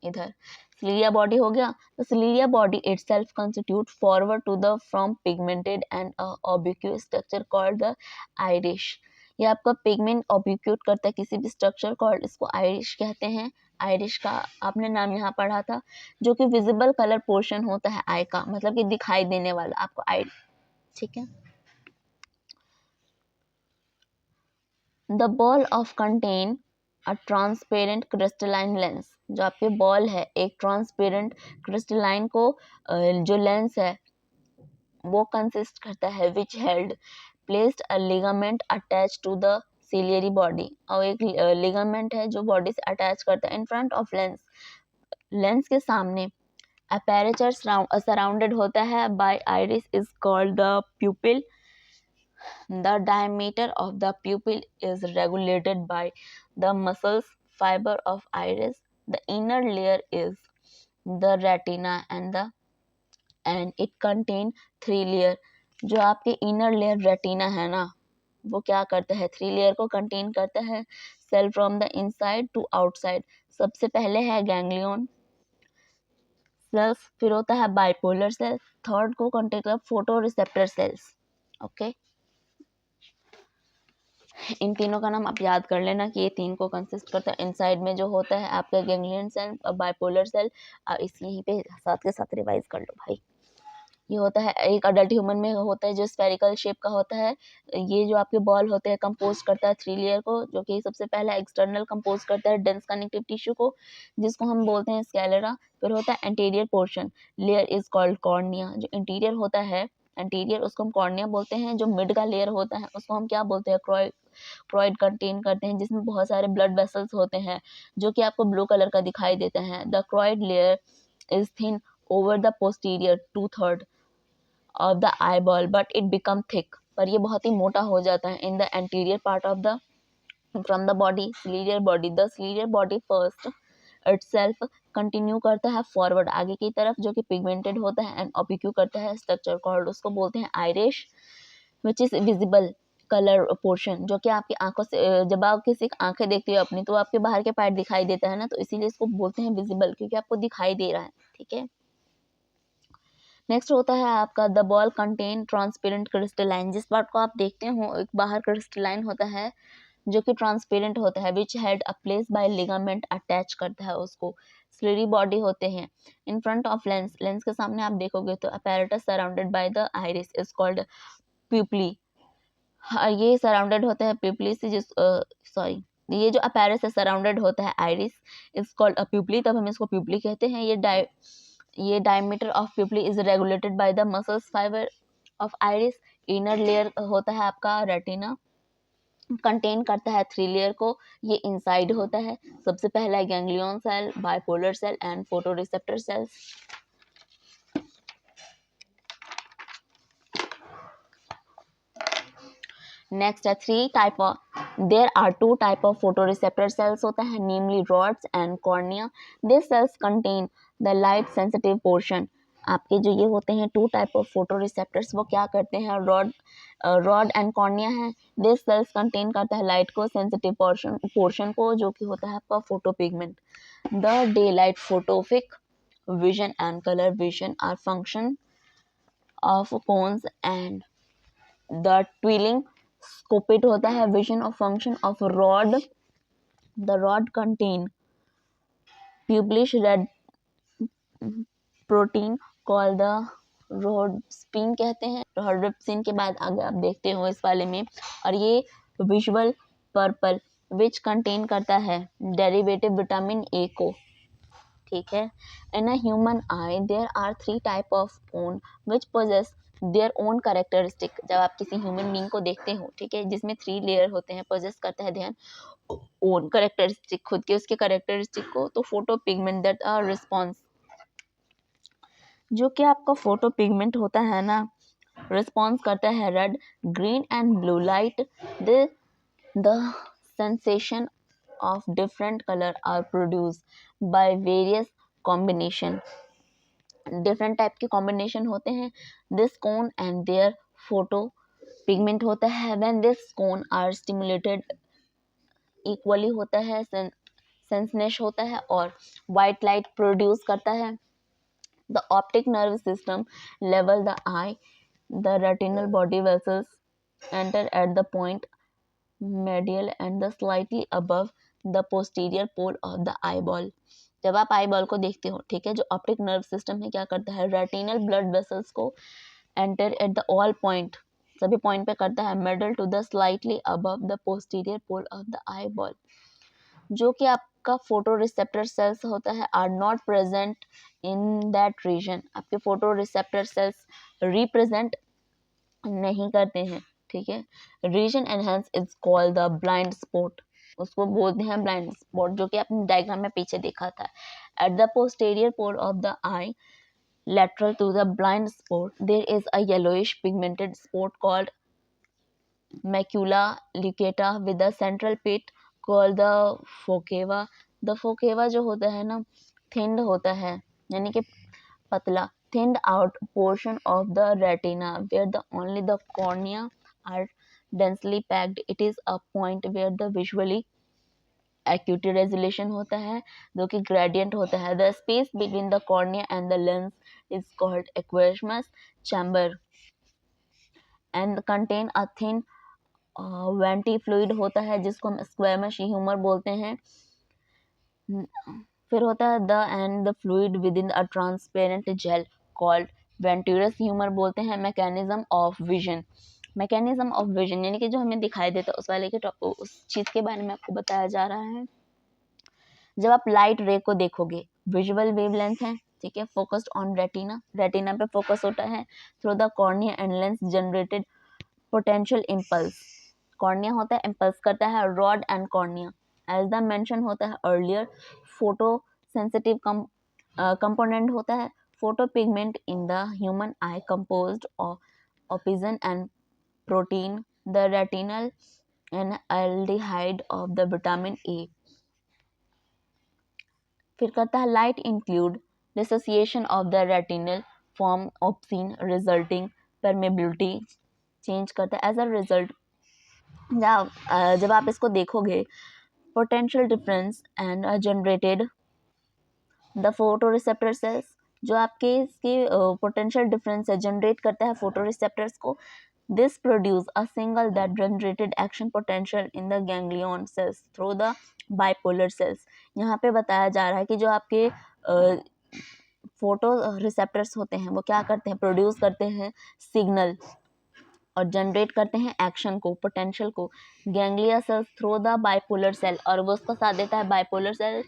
Speaker 1: इधर। स्लीरिया बॉडी हो गया, तो ciliary body itself constitute forward to the from pigmented and ऑब्लिक्यूट स्ट्रक्चर कॉल्ड द आइरिश। ये आपका पिगमेंट ऑब्लिक्यूट करता है किसी भी स्ट्रक्चर कॉल्ड, इसको आइरिश कहते हैं। आइरिश का आपने नाम यहाँ पढ़ा था, जो कि विजिबल कलर पोर्शन होता है आई का, मतलब कि दिखाई देने वाला आपको आई, ठीक है। The ball of contain a transparent crystalline lens, जो आपके बॉल है एक ट्रांसपेरेंट क्रिस्टलाइन को जो लेंस है वो कंसिस्ट करता है, which held placed a ligament attach to the ciliary body, और एक लिगामेंट है जो बॉडी से अटैच करता है in front of lens, lens के सामने अपेरेचर सराउंडेड होता है by iris is called the pupil. The diameter of the pupil is regulated by the muscles fiber of iris. The inner layer is the retina and it contain 3 layer. जो आपके inner layer retina है ना, वो क्या करता है, 3 layer को contain करता है, cell from the inside to outside। सबसे पहले है ganglion cells, फिर होता है bipolar cells, थर्ड को contain करता है photoreceptor cells, ओके। इन तीनों का नाम आप याद कर लेना कि ये 3 को कंसिस्ट करता है। इनसाइड में जो होता है आपका गैंग्लियन सेल, बाइपोलर सेल, इस यहीं पे साथ के साथ रिवाइज कर लो भाई। ये होता है एक अडल्ट ह्यूमन में होता है जो स्फेरिकल शेप का होता है। ये जो आपके बॉल होते हैं कंपोज करता है 3 लेयर को, जो कि सबसे पहला एक्सटर्नल कंपोज करता है डेंस कनेक्टिव टिश्यू को, जिसको हम बोलते हैं स्केलेरा। फिर होता है anterior portion, layer is called cornea. जो इंटीरियर होता है एंटीरियर, उसको हम कॉर्निया बोलते हैं। जो मिड का लेयर होता है उसको हम क्या बोलते हैं, क्रोइड कंटेन करते हैं, जिसमें बहुत सारे ब्लड वेसल्स होते हैं, जो कि आपको ब्लू कलर का दिखाई देते हैं। The choroid layer is thin over the posterior 2/3 of the eyeball but it become thick, पर ये बहुत ही मोटा हो जाता है in the anterior part of the from the body ciliary body. The ciliary body first itself continue करता है फॉरवर्ड आगे की तरफ, जो कि पिगमेंटेड होता है एंड ऑब्लिक्यू करता है स्ट्रक्चर कॉल्ड, उसको बोलते हैं Irish, which is visible colour portion, जो कि आपकी आंखों से जब आप किसी आंखें देखती हो अपनी, तो आपके बाहर के पार्ट दिखाई देता है ना, तो इसीलिए इसको बोलते हैं विजिबल, क्योंकि आपको दिखाई दे रहा है, ठीक है। नेक्स्ट होता है आपका the ball contain transparent crystalline. जिस पार्ट को आप देखते हो एक बाहर क्रिस्टलाइन होता है जो कि ट्रांसपेरेंट होता है, which head a place by ligament attach करता है उसको। स्लिरी बॉडी होते हैं in front of lens, lens के सामने आप देखोगे तो apparatus surrounded by the iris is called pupil. ये सराउंडेड होता है प्यूपली से, जिस सॉरी ये जो अपैरस है सराउंडेड होता है iris is called a pupil, तब हम इसको प्यूपली कहते हैं। ये diameter of pupil is regulated by the muscles fibre of iris. Inner layer होता है आपका रेटिना, कंटेन करता है 3 लेयर को, ये इनसाइड होता है। सबसे पहला ganglion cell, bipolar cell and photoreceptor cells. Next है there are 2 type of photoreceptor cells होता है, namely rods and cornea. This cells contain the light sensitive portion. आपके जो ये होते हैं 2 टाइप ऑफ फोटोरिसेप्टर्स, वो क्या करते हैं, रॉड एंड कॉर्निया है। दिस सेल्स कंटेन करता है लाइट को, सेंसिटिव पोर्शन को, जो कि होता है आपका photo pigment. The day light photopic vision and colour vision are function of cones and the twilight scotopic होता है vision of function of rod. The rod contain purplish red protein call the rhodopsin कहते हैं। रोडस्पिन के बाद आगे आप देखते हो इस वाले में, और ये विजुअल पर्पल विच कंटेन करता है डेरिवेटिव विटामिन ए को, ठीक है। In a human eye there are 3 type of bone which possess their own characteristic, जब आप किसी ह्यूमन बीइंग को देखते हो, ठीक है, जिसमें 3 लेयर होते हैं, पोजेस करता है देयर ओन कैरेक्टरिस्टिक, खुद के उसके कैरेक्टरिस्टिक को, तो photo pigment that are response, जो कि आपका फोटो पिगमेंट होता है ना, रिस्पॉन्स करता है red, green and blue light, the sensation of different color are produced by various combination, different type के कॉम्बिनेशन होते हैं, this cone and their photo pigment होता है, when this cone are stimulated equally होता है, सेंसनेश होता है और white light produce करता है, the optic nerve system level the eye, the retinal body vessels enter at the point medial and the slightly above the posterior pole of the eyeball। जब आप आई बॉल को देखते हो, ठीक है, जो ऑप्टिक नर्व सिस्टम है क्या करता है, रेटिनल ब्लड वेसल्स को enter at the all point, सभी पॉइंट पे करता है, middle to the slightly above the posterior pole of the eyeball, जो कि आपका फोटो रिसेप्टर सेल्स होता है are not present in that region, आपके फोटो रिसेप्टर सेल्स रिप्रेजेंट नहीं करते हैं, ठीक है, region enhance is called the blind spot, उसको बोलते हैं ब्लाइंड स्पॉट, जो कि आपने डायग्राम में पीछे देखा था, at the posterior pole of the eye lateral to the blind spot there is a yellowish pigmented spot called macula lucata with a central pit called the focceva, the focceva जो होता है ना, thinned होता है, यानी कि पतला, thinned out portion of the retina where the only the cornea are densely packed, it is a point where the visually acuity resolution होता है, जो कि gradient होता है, the space between the cornea and the lens is called aqueous chamber and contain a thin vanity fluid होता है, जिसको हम स्क्वेमस ह्यूमर बोलते हैं, फिर होता है the end the fluid within a transparent gel called vitreous humour बोलते हैं, mechanism of vision, mechanism of vision यानी कि जो हमें दिखाई देता है उस वाले के उस चीज़ के बारे में आपको बताया जा रहा है। जब आप लाइट रे को देखोगे, विजुअल वेवलेंथ है, ठीक है, फोकस्ड ऑन रेटिना, रेटिना पे फोकस होता है, through the cornea and lens generated potential impulse, cornea होता है, इम्पल्स करता है rod and cornea, as the mention होता है अर्लियर, फोटो सेंसिटिव कंपोनेंट होता है, photo pigment in the human eye composed of opsin and protein, the retinal and aldehyde of the vitamin A, फिर करता है light include dissociation of the retinal form obscene resulting permeability change करता है, एज अ रिजल्ट जब आप इसको देखोगे, potential difference and generated the photoreceptor cells, जो आपके इसके पोटेंशियल डिफरेंस है जनरेट करता है फोटो रिसेप्टर्स को, this produce a single that generated action potential in the ganglion cells through the bipolar cells. यहाँ पे बताया जा रहा है कि जो आपके फोटो रिसेप्टर्स होते हैं वो क्या करते हैं, प्रोड्यूस करते हैं सिग्नल और जनरेट करते हैं एक्शन को, पोटेंशियल को, ganglia cells through the bipolar cell, और वो उसका साथ देता है bipolar cells,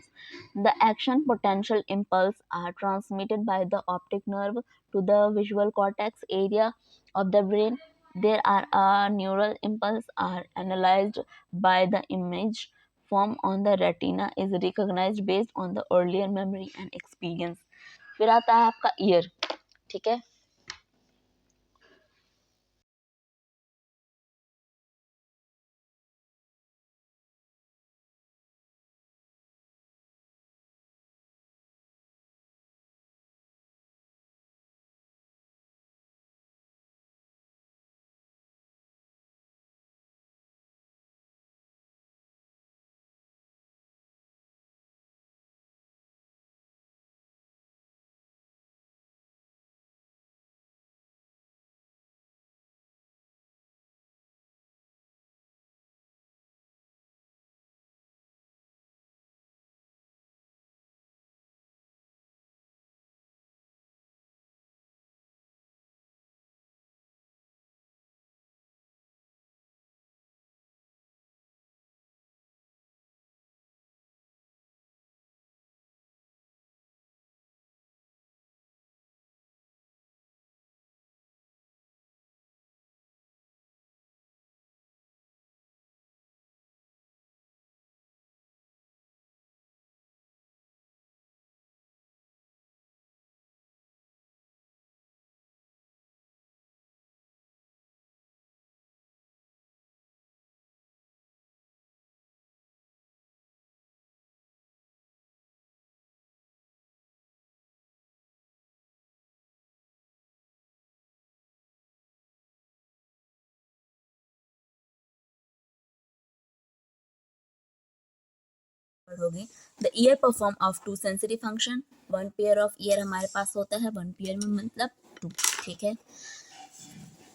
Speaker 1: the action potential impulse are transmitted by the optic nerve to the visual cortex area of the brain, there are neural impulse are analyzed by the image form on the retina is recognized based on the earlier memory and experience। फिर आता है आपका ईयर, ठीक है, होगी। The ear perform of two sensory function, one pair of ear हमारे पास होता है, वन पेयर में मतलब टू, ठीक है।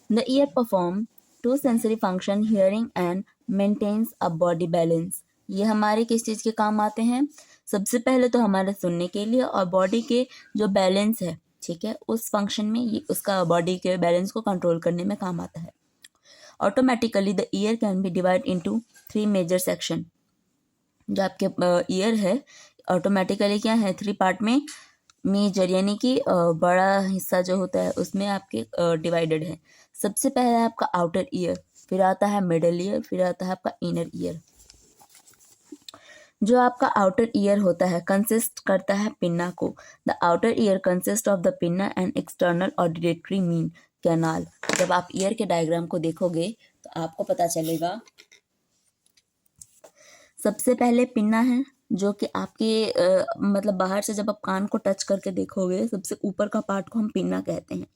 Speaker 1: The ear perform two sensory function, hearing and maintains a body balance. ये हमारे किस चीज़ के काम आते हैं? सबसे पहले तो हमारे सुनने के लिए और बॉडी के जो बैलेंस है, ठीक है, उस फंक्शन में ये उसका बॉडी के बैलेंस को कंट्रोल करने में काम आता है। Automatically the ear can be divide into 3 major section. जो आपके ईयर है ऑटोमेटिकली क्या है, 3 पार्ट में मेजर यानी कि बड़ा हिस्सा जो होता है उसमें आपके डिवाइडेड है। सबसे पहले आपका आउटर ईयर, फिर आता है मिडल ईयर, फिर आता है आपका इनर ईयर। जो आपका आउटर ईयर होता है कंसिस्ट करता है पिन्ना को। The outer ear consist of the pinna and external auditory mean canal. जब आप ईयर के डायग्राम को देखोगे तो आपको पता चलेगा, सबसे पहले पिन्ना है जो कि आपके मतलब बाहर से जब आप कान को टच करके देखोगे सबसे ऊपर का पार्ट को हम पिन्ना कहते हैं।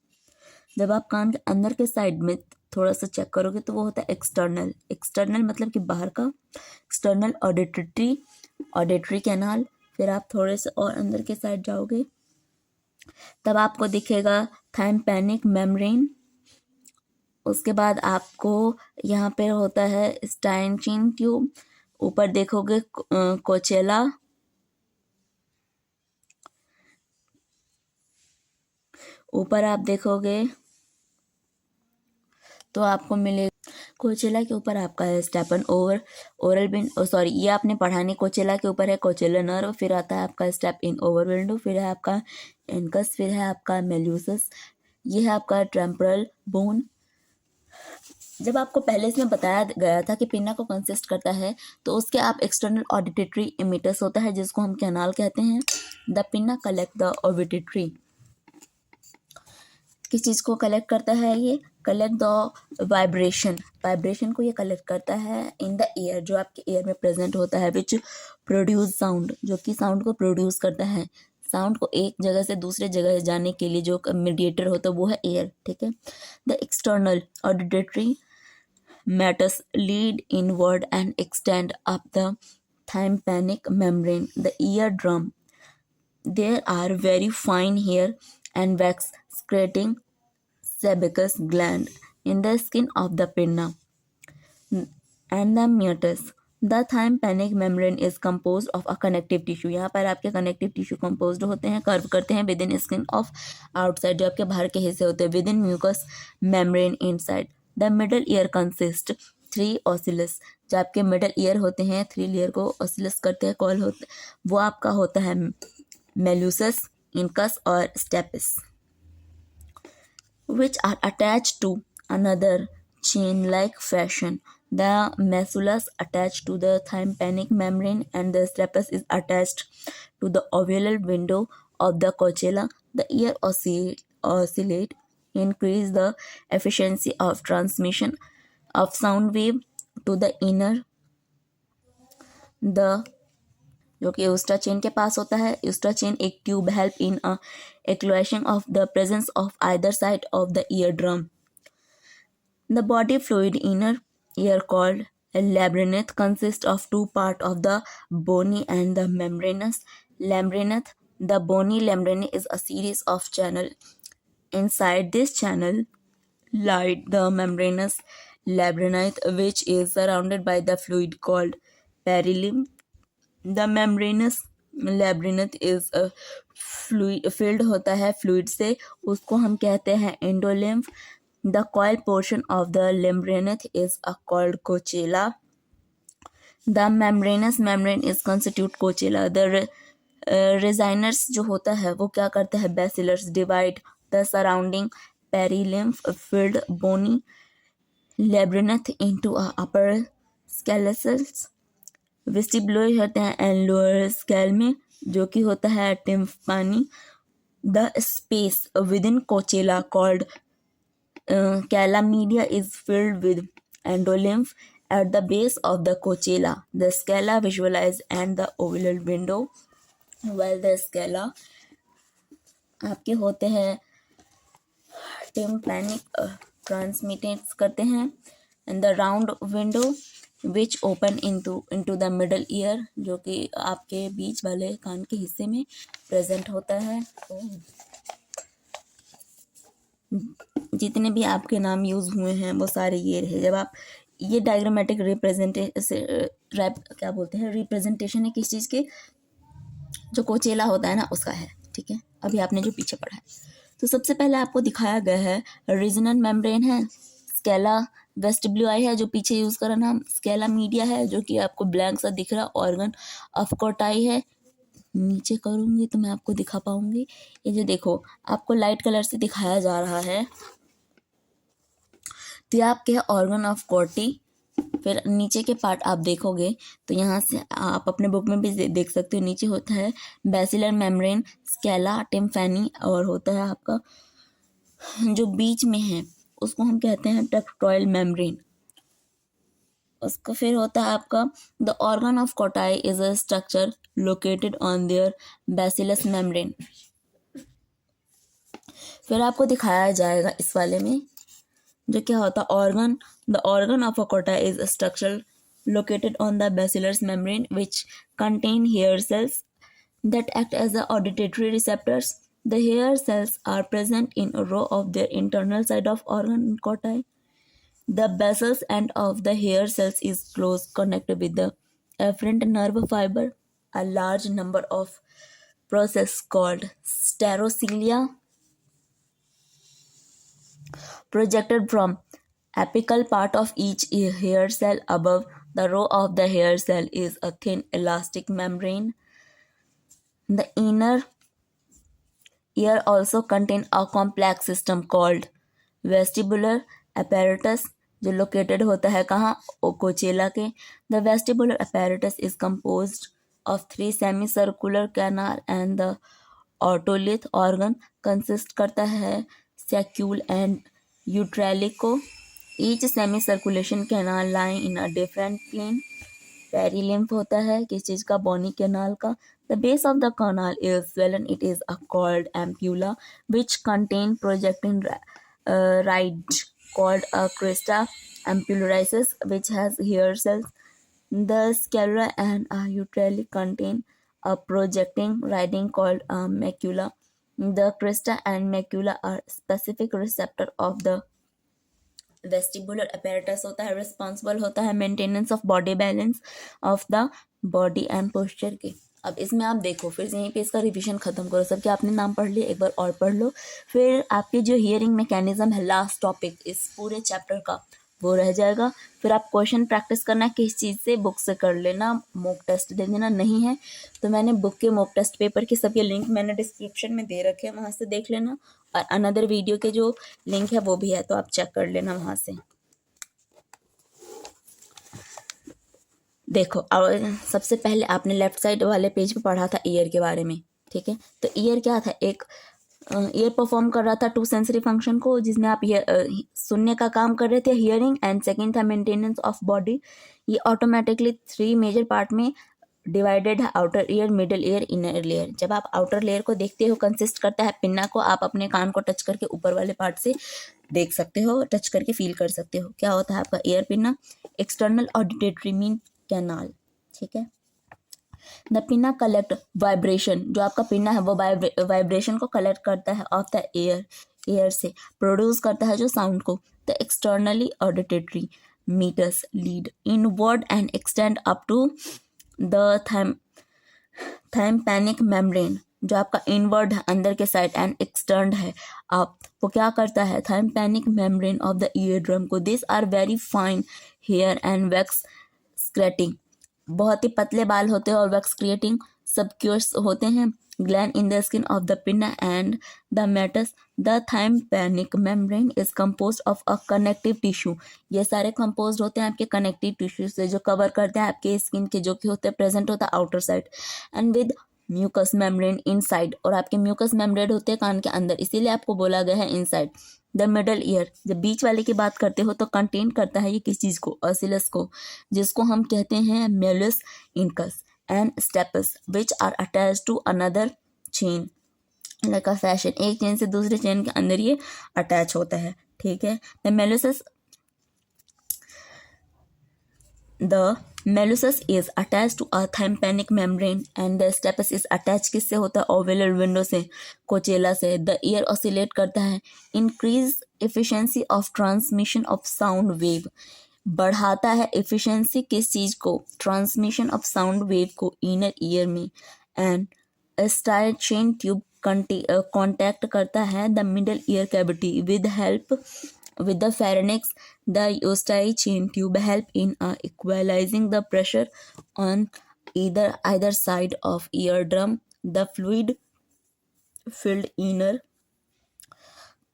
Speaker 1: जब आप कान के अंदर के साइड में थोड़ा सा चेक करोगे तो वो होता है एक्सटर्नल। एक्सटर्नल मतलब कि बाहर का, एक्सटर्नल ऑडिटरी कैनाल। फिर आप थोड़े से और अंदर के साइड जाओगे तब आपको दिखेगा थाइम्पैनिक मेम्ब्रेन। उसके बाद आपको यहाँ पे होता है स्टाइनचिन ट्यूब। ऊपर देखोगे कोचेला, ऊपर आप देखोगे तो आपको मिलेगा कोचेला के ऊपर आपका है स्टेपन ओवर ओरल बिन, सॉरी ये आपने पढ़ा नहीं, कोचेला के ऊपर है कोचेला नर्व, फिर आता है आपका स्टेप इन ओवर विंडो, फिर है आपका एनकस, फिर है आपका मेल्यूसस, ये है आपका टेम्पोरल बोन। जब आपको पहले इसमें बताया गया था कि पिन्ना को कंसिस्ट करता है तो उसके आप एक्सटर्नल ऑडिटरी इमिटस होता है जिसको हम कैनाल कहते हैं। The pinna collect the auditory, किस चीज़ को कलेक्ट करता है? ये कलेक्ट द वाइब्रेशन, वाइब्रेशन को ये कलेक्ट करता है इन द एयर, जो आपके एयर में प्रेजेंट होता है, विच प्रोड्यूस साउंड, जो कि साउंड को प्रोड्यूस करता है। साउंड को एक जगह से दूसरे जगह जाने के लिए जो मीडिएटर होता है वो है एयर, ठीक है। The external auditory matters lead inward and extend up the tympanic membrane, the eardrum. There are very fine hair and wax secreting sebaceous gland in the skin of the pinna and the meatus. The tympanic membrane is composed of a connective tissue. यहाँ पर आपके connective tissue composed होते हैं, कर्व करते हैं within skin of outside, जो आपके बाहर के हिस्से होते हैं within mucous membrane inside. The middle ear consists 3 ocelus. जो आपके middle ear होते हैं 3 लेयर को ocelus करते हैं, कॉल होते, वो आपका होता है मेल्यूसस, इनकस और stapes, which are attached to another chain-like fashion. The medullus attached to the tympanic membrane and the stapes is attached to the ovular window of the cochlear. The ear oscillate, increase the efficiency of transmission of sound wave to the inner, the जो कि यूस्टा चेन के पास होता है। यूस्टा चेन एक ट्यूब हेल्प इन अ एक्लुएशन of the presence of either side of the eardrum. The body fluid inner ear called a labyrinth consists of 2 parts of the bony and the membranous labyrinth. The bony labyrinth is a series of channels. Inside this channel lie the membranous labyrinth, which is surrounded by the fluid called perilymph. The membranous labyrinth is a fluid filled होता है फ्लूइड से, उसको हम कहते हैं endolymph. The coil portion of the labyrinth is called cochlear. The membranous membrane is constitute cochlear. The resonance जो होता है वो क्या करता है? Bacillus divide the surrounding perilymph filled bony labyrinth into a upper scalacles. Vestibule होते हैं and lower scale में, जो कि होता है tympani. The space within cochlear called Calamedia is filled with endolymph at the base of the cochlear, the scala visualized and the ovular window, while the scala आपके होते हैं tympanic transmittance करते हैं and the round window which open into the middle ear, जो कि आपके बीच वाले कान के हिस्से में प्रेजेंट होता है। तो जितने भी आपके नाम यूज़ हुए हैं वो सारे ये रहे। जब आप ये डायग्रामेटिक क्या बोलते हैं, रिप्रेजेंटेशन है किस चीज़ के, जो कोचेला होता है ना उसका है, ठीक है। अभी आपने जो पीछे पढ़ा है, तो सबसे पहले आपको दिखाया गया है रीजनल मेम्ब्रेन है, स्केला वेस्टिब्युलाई है जो पीछे यूज़ करा नाम, स्केला मीडिया है जो कि आपको ब्लैंक सा दिख रहा, ऑर्गन ऑफ कोटाई है, नीचे करूँगी तो मैं आपको दिखा पाऊँगी। ये जो देखो आपको लाइट कलर से दिखाया जा रहा है, तो ये आपके ऑर्गन ऑफ कोटी। फिर नीचे के पार्ट आप देखोगे तो यहाँ से आप अपने बुक में भी देख सकते हो, नीचे होता है बेसिलर मेम्ब्रेन, स्केला टिम्फैनी, और होता है आपका जो बीच में है उसको हम कहते हैं टेक्टोइल मेम्ब्रेन। उसको फिर होता है आपका the organ of Kotai is a structure located on their bacillus membrane. फिर आपको दिखाया जाएगा इस वाले में जो क्या होता है organ, the organ of a Kotai is a structure located on the bacillus membrane which contain hair cells that act as the auditory receptors. The hair cells are present in a row of their internal side of organ corti. The basal end of the hair cells is close connected with the afferent nerve fiber. A large number of processes called stereocilia projected from apical part of each hair cell. Above the row of the hair cell is a thin elastic membrane. The inner ear also contains a complex system called vestibular apparatus जो located होता है कहाँ, कोचेला के। The vestibular apparatus is composed of 3 semicircular canal and the otolith organ consist करता है saccule and utricle. Each semicirculation canal lie in a different plane. पेरीलिम्फ होता है किस चीज़ का, बोनी कैनाल का। The base of the canal is swollen. It is called ampulla, which contain projecting ridge called a crista ampullarisis, which has hair cells. The sclera and utricle contain a projecting riding called a macula. The crista and macula are specific receptor of the vestibular apparatus होता है, रिस्पॉन्सिबल होता है maintenance of body balance of the body and posture के। अब इसमें आप देखो फिर यहीं पे इसका रिवीजन खत्म करो, सबके आपने नाम पढ़ लिए, एक बार और पढ़ लो। फिर आपके जो हियरिंग मैकेनिज्म है लास्ट टॉपिक इस पूरे चैप्टर का वो रह जाएगा। फिर आप क्वेश्चन प्रैक्टिस करना किस चीज़ से, बुक से कर लेना, मॉक टेस्ट दे देना। नहीं है तो मैंने बुक के मॉक टेस्ट पेपर के सबके लिंक मैंने डिस्क्रिप्शन में दे रखे हैं, वहाँ से देख लेना। और अनदर वीडियो के जो लिंक है वो भी है तो आप चेक कर लेना वहाँ से। देखो और सबसे पहले आपने लेफ्ट साइड वाले पेज पे पढ़ा था ईयर के बारे में, ठीक है। तो ईयर क्या था, एक ईयर परफॉर्म कर रहा था 2 सेंसरी फंक्शन को, जिसमें आप सुनने का काम कर रहे थे, हियरिंग, एंड सेकंड था मेंटेनेंस ऑफ बॉडी। ये ऑटोमेटिकली 3 मेजर पार्ट में डिवाइडेड है, outer ear, middle ear, inner ear. जब आप आउटर लेयर को देखते हो कंसिस्ट करता है पिन्ना को, आप अपने कान को टच करके ऊपर वाले पार्ट से देख सकते हो, टच करके फील कर सकते हो क्या होता है आपका ear pinna. External auditory mean canal, ठीक है। द पिन्ना कलेक्ट वाइब्रेशन, जो आपका पिन्ना है वो वाइब्रेशन को कलेक्ट करता है ऑफ द एयर से प्रोड्यूस करता है जो साउंड को। The externally auditory meatus lead inward and extend up to the tympanic membrane, जो आपका इनवर्ड है अंदर के साइड एंड एक्सटर्न है आप, वो क्या करता है tympanic membrane of the eardrum को। This are very fine hair and wax secreting, बहुत ही पतले बाल होते हैं और वैक्स क्रिएटिंग सबक्यूस होते हैं। Gland in the skin of the pinna and the meatus. The tympanic membrane is composed of a connective tissue, ये सारे कंपोज्ड होते हैं आपके कनेक्टिव टिश्यू से जो कवर करते हैं आपके स्किन के, जो कि होते हैं प्रेजेंट होता है outer side, and with mucus membrane inside, और आपके म्यूकस मेम्ब्रेन होते हैं कान के अंदर, इसीलिए आपको बोला गया है इनसाइड। द मिडल ईयर, जब बीच वाले की बात करते हो तो कंटेन करता है ये किस चीज़ को, ऑसिलस को, जिसको हम कहते हैं malleus incus and stapes, which are attach to another chain like a fashion, एक चेन से दूसरे चेन के अंदर ये अटैच होता है, ठीक है। The Malus The Melusus is attached to a tympanic membrane and the stapes is attached किससे होता है? Alveolar window से, कोचेला से. The ear oscillate करता है. Increase efficiency of transmission of sound wave. बढ़ाता है efficiency किस चीज को? Transmission of sound wave को inner ear में. And a striate chain tube contact करता है the middle ear cavity with the pharynx. The Eustache chain tube help in equalizing the pressure on either side of eardrum. The fluid filled inner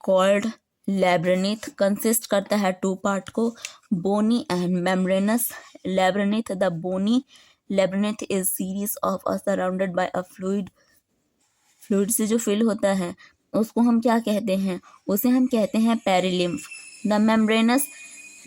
Speaker 1: called labyrinth consist करता है two part को, bony and membranous. Labyrinth, the bony labyrinth is series of surrounded by a fluid से जो फिल होता है उसको हम क्या कहते हैं? उसे हम कहते हैं perilymph. The membranous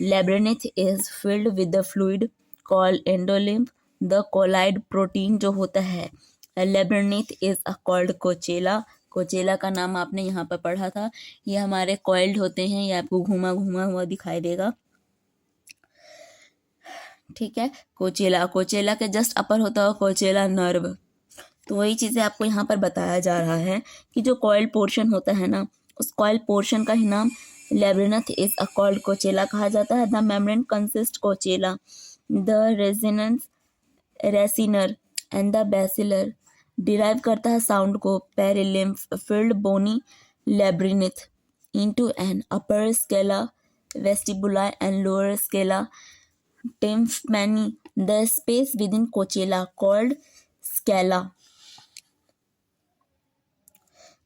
Speaker 1: labyrinth is filled with the fluid called endolymph. The colloid protein जो होता है labyrinth is called cochlear. कोचेला का नाम आपने यहाँ पर पढ़ा था. ये हमारे कॉइल्ड होते हैं. ये आपको घुमा घुमा हुआ दिखाई देगा. ठीक है. कोचेला के जस्ट अपर होता है कोचेला नर्व. तो वही चीज़ें आपको यहाँ पर बताया जा रहा है कि जो कॉइल पोर्शन होता है ना, उस कॉइल पोर्शन का ही नाम लेब्रिनथ इज अ कॉल्ड कोचेला कहा जाता है. The membrane consist cochlea, the Reissner's Reissner and the basilar. Derive करता है साउंड को perilymph filled bony labyrinth into an upper scala vestibuli and lower scala tympani. The space within cochlea called scala.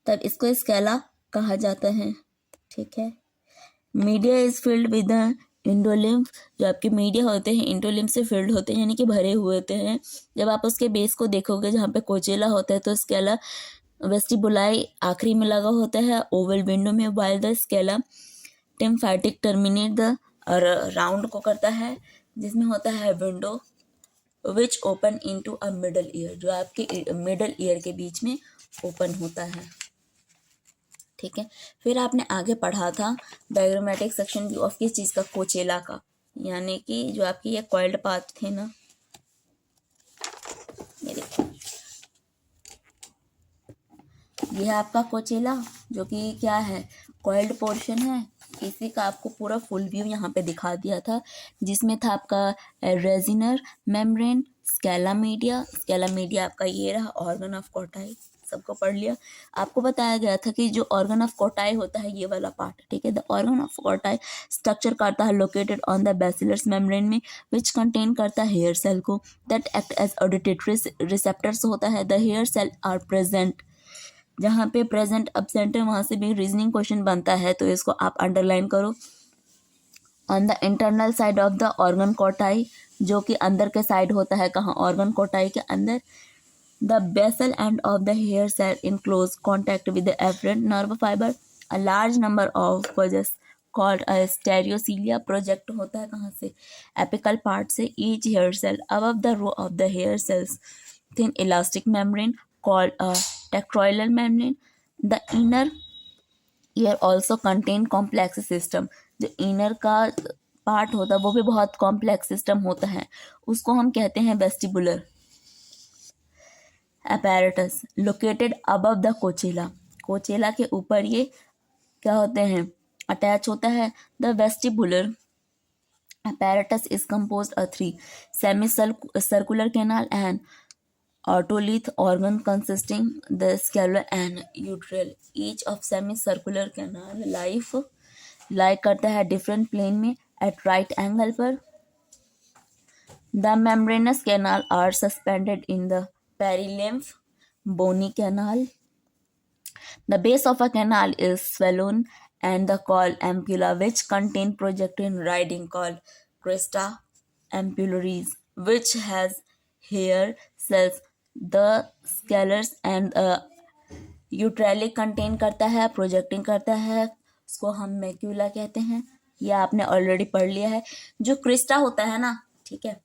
Speaker 1: तब इसको स्केला कहा जाता है. ठीक है. Media is filled with endolymph. जो आपके मीडिया होते हैं इंडोलिम्फ से फिल्ड होते हैं, यानी कि भरे हुए होते हैं. जब आप उसके बेस को देखोगे जहाँ पे कोचेला होता है तो स्केला वेस्टिबुलाई आखिरी में लगा होता है ओवल विंडो में, while the scala tympanic terminate the round को करता है जिसमें होता है window which open into a middle ear. जो आपके मिडल ईयर के बीच में ओपन होता है. ठीक है. फिर आपने आगे पढ़ा था डायग्रामेटिक सेक्शन व्यू ऑफ किस चीज़ का? कोचेला का. यानी कि जो आपके ये कॉइल्ड पार्ट थे ना, ये देखो, ये है आपका कोचेला जो कि क्या है? कॉइल्ड पोर्शन है. इसी का आपको पूरा फुल व्यू यहाँ पे दिखा दिया था जिसमें था आपका रेजिनर मेम्ब्रेन, स्केला मीडिया आपका ये रहा, ऑर्गन ऑफ कोटाई. सबको पढ़ लिया. आपको बताया गया था कि जो ऑर्गन ऑफ कोटाई होता है ये वाला पार्ट. ठीक है. The organ of Corti structure करता है located on the basilar membrane में विच कंटेन करता है हेयर सेल को that act as auditory receptors होता है. The hair cell are present. जहाँ पे प्रेजेंट एब्सेंट है वहाँ से भी रीजनिंग क्वेश्चन बनता है तो इसको आप अंडरलाइन करो. On the internal side of the organ Corti, जो कि अंदर के साइड होता है. कहाँ? ऑर्गन कोटाई के अंदर. The basal end of the hair cell in close contact with the afferent nerve fiber. A large number of pulses called a stereocilia project होता है कहाँ से? Apical part से. Each hair cell above the row of the hair cells thin elastic membrane called a tectoral membrane. The inner ear also contain complex system. जो inner का पार्ट होता है वो भी बहुत कॉम्प्लेक्स सिस्टम होता है. उसको हम कहते हैं vestibular apparatus located above the कोचेला. कोचेला के ऊपर ये क्या होते हैं? अटैच होता है. The vestibular apparatus is composed of 3 semicircular canal and otolith organ consisting the scalera and utricle. Each of semicircular canal lie करता है different plane में at right angle पर. The membranous canal are suspended in the perilymph bony canal. The base of a canal is swollen and the called ampulla which contain projectile riding called crista ampullaris which has hair cells. The scalars and utrale contain करता है, projecting करता है, उसको हम मैक्यूला कहते हैं. यह आपने ऑलरेडी पढ़ लिया है. जो क्रिस्टा होता है ना, ठीक है,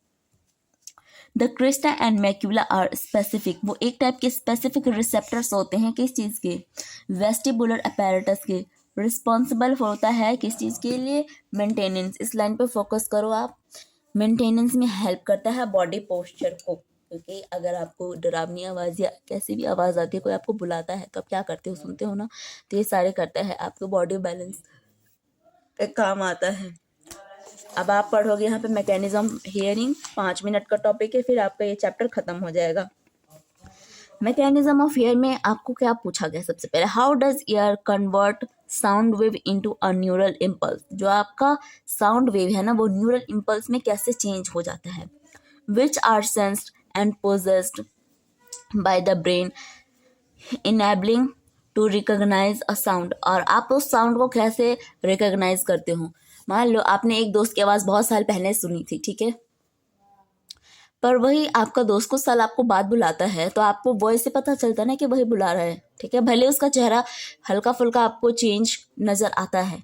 Speaker 1: the crista and macula are specific. वो एक टाइप के स्पेसिफिक रिसेप्टर्स होते हैं. किस चीज़ के? वेस्टिबुलर अपैरेटस के. रिस्पॉन्सिबल होता है किस चीज़ के लिए? मेंटेनेंस. इस लाइन पे फोकस करो आप. मेंटेनेंस में हेल्प करता है बॉडी पोस्चर को, क्योंकि अगर आपको डरावनी आवाज़ या कैसी भी आवाज़ आती है, कोई आपको बुलाता है तो आप क्या करते हो, सुनते हो ना, तो ये सारे करता है आपके बॉडी बैलेंस पे काम आता है। अब आप पढ़ोगे यहाँ पे मैकेनिज्म हियरिंग, 5 मिनट का टॉपिक है, फिर आपका ये चैप्टर खत्म हो जाएगा। मैकेनिज्म ऑफ ईयर में आपको क्या पूछा गया सबसे पहले, how does year convert sound wave into a neural impulse, जो आपका साउंड वेव है ना वो न्यूरल इम्पल्स में कैसे चेंज हो जाता है। Which are sensed and processed by the brain enabling to recognise a sound, और आप उस साउंड को कैसे रिकॉग्नाइज करते हो। मान लो आपने एक दोस्त की आवाज़ बहुत साल पहले सुनी थी, ठीक है, पर वही आपका दोस्त कुछ साल आपको बाद बुलाता है, तो आपको वॉइस से पता चलता है ना कि वही बुला रहा है, ठीक है, भले उसका चेहरा हल्का फुल्का आपको चेंज नज़र आता है,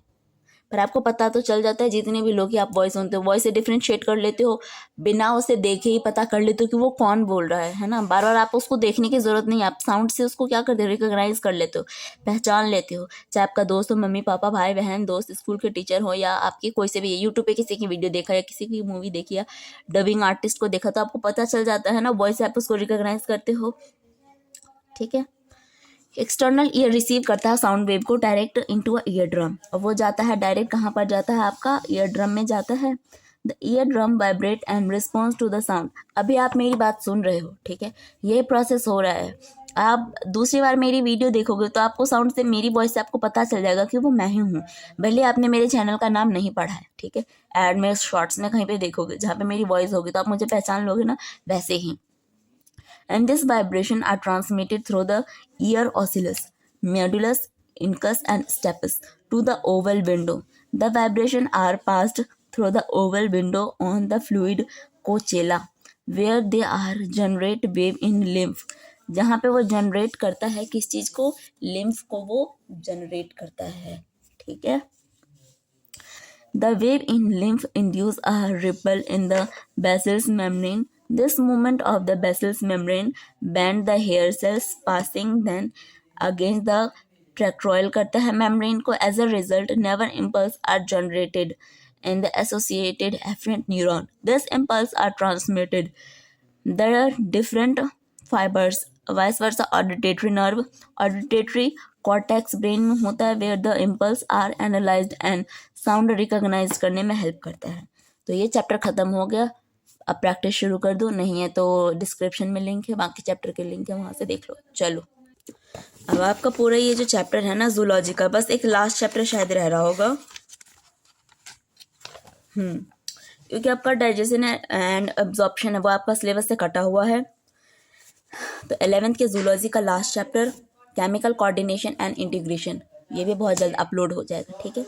Speaker 1: पर आपको पता तो चल जाता है। जितने भी लोग ही आप वॉइस सुनते हो, वॉइस से डिफ्रेंशिएट कर लेते हो, बिना उसे देखे ही पता कर लेते हो कि वो कौन बोल रहा है ना। बार बार आप उसको देखने की ज़रूरत नहीं, आप साउंड से उसको क्या करते हो, रिकॉग्नाइज कर लेते हो, पहचान लेते हो। चाहे आपका दोस्त हो, मम्मी पापा भाई बहन दोस्त, स्कूल के टीचर हो, या आपकी कोई से भी यूट्यूब पे किसी की वीडियो देखा या किसी की मूवी देखी या डबिंग आर्टिस्ट को देखा, तो आपको पता चल जाता है ना, वॉइस से आप उसको रिकॉग्नाइज करते हो, ठीक है। एक्सटर्नल ईयर रिसीव करता है साउंड वेव को direct into a ear drum, और वो जाता है डायरेक्ट कहाँ पर जाता है, आपका ईयर ड्रम में जाता है। The eardrum vibrate and response to the sound. अभी आप मेरी बात सुन रहे हो, ठीक है, ये प्रोसेस हो रहा है। आप दूसरी बार मेरी वीडियो देखोगे तो आपको साउंड से, मेरी वॉइस से आपको पता चल जाएगा कि वो मैं ही हूँ, भले आपने मेरे चैनल का नाम नहीं पढ़ा है, ठीक है। ऐड में शॉर्ट्स में कहीं पे देखोगे जहाँ पे मेरी वॉइस होगी तो आप मुझे पहचान लोगे ना, वैसे ही। And this vibration are transmitted through the ear oscillus, medullus, incus and stapes to the oval window. The vibration are passed through the oval window on the fluid cochlear, where they are generate wave in lymph. जहाँ पे वो जनरेट करता है किस चीज़ को, लिम्फ को वो जनरेट करता है, ठीक है। The wave in lymph induce a ripple in the basal membrane. This movement of the basal membrane bend the hair cells, passing then against the tracroil करता है membrane को. As a result, nerve impulses are generated in the associated afferent neuron. These impulses are transmitted. There are different fibers, vice versa auditory nerve, auditory cortex brain में होता है, where the impulse are analyzed and sound recognize करने में हेल्प करता है। तो ये चैप्टर ख़त्म हो गया, अब प्रैक्टिस शुरू कर दो, नहीं है तो डिस्क्रिप्शन में लिंक है, बाकी चैप्टर के लिंक है, वहाँ से देख लो। चलो, अब आपका पूरा ये जो चैप्टर है ना जूलॉजी का, बस एक लास्ट चैप्टर शायद रह रहा होगा, क्योंकि आपका डाइजेशन एंड एब्जॉर्प्शन है वो आपका सिलेबस से कटा हुआ है। तो 11th के जूलॉजी का last chapter chemical coordination and integration, ये भी बहुत जल्द अपलोड हो जाएगा, ठीक है।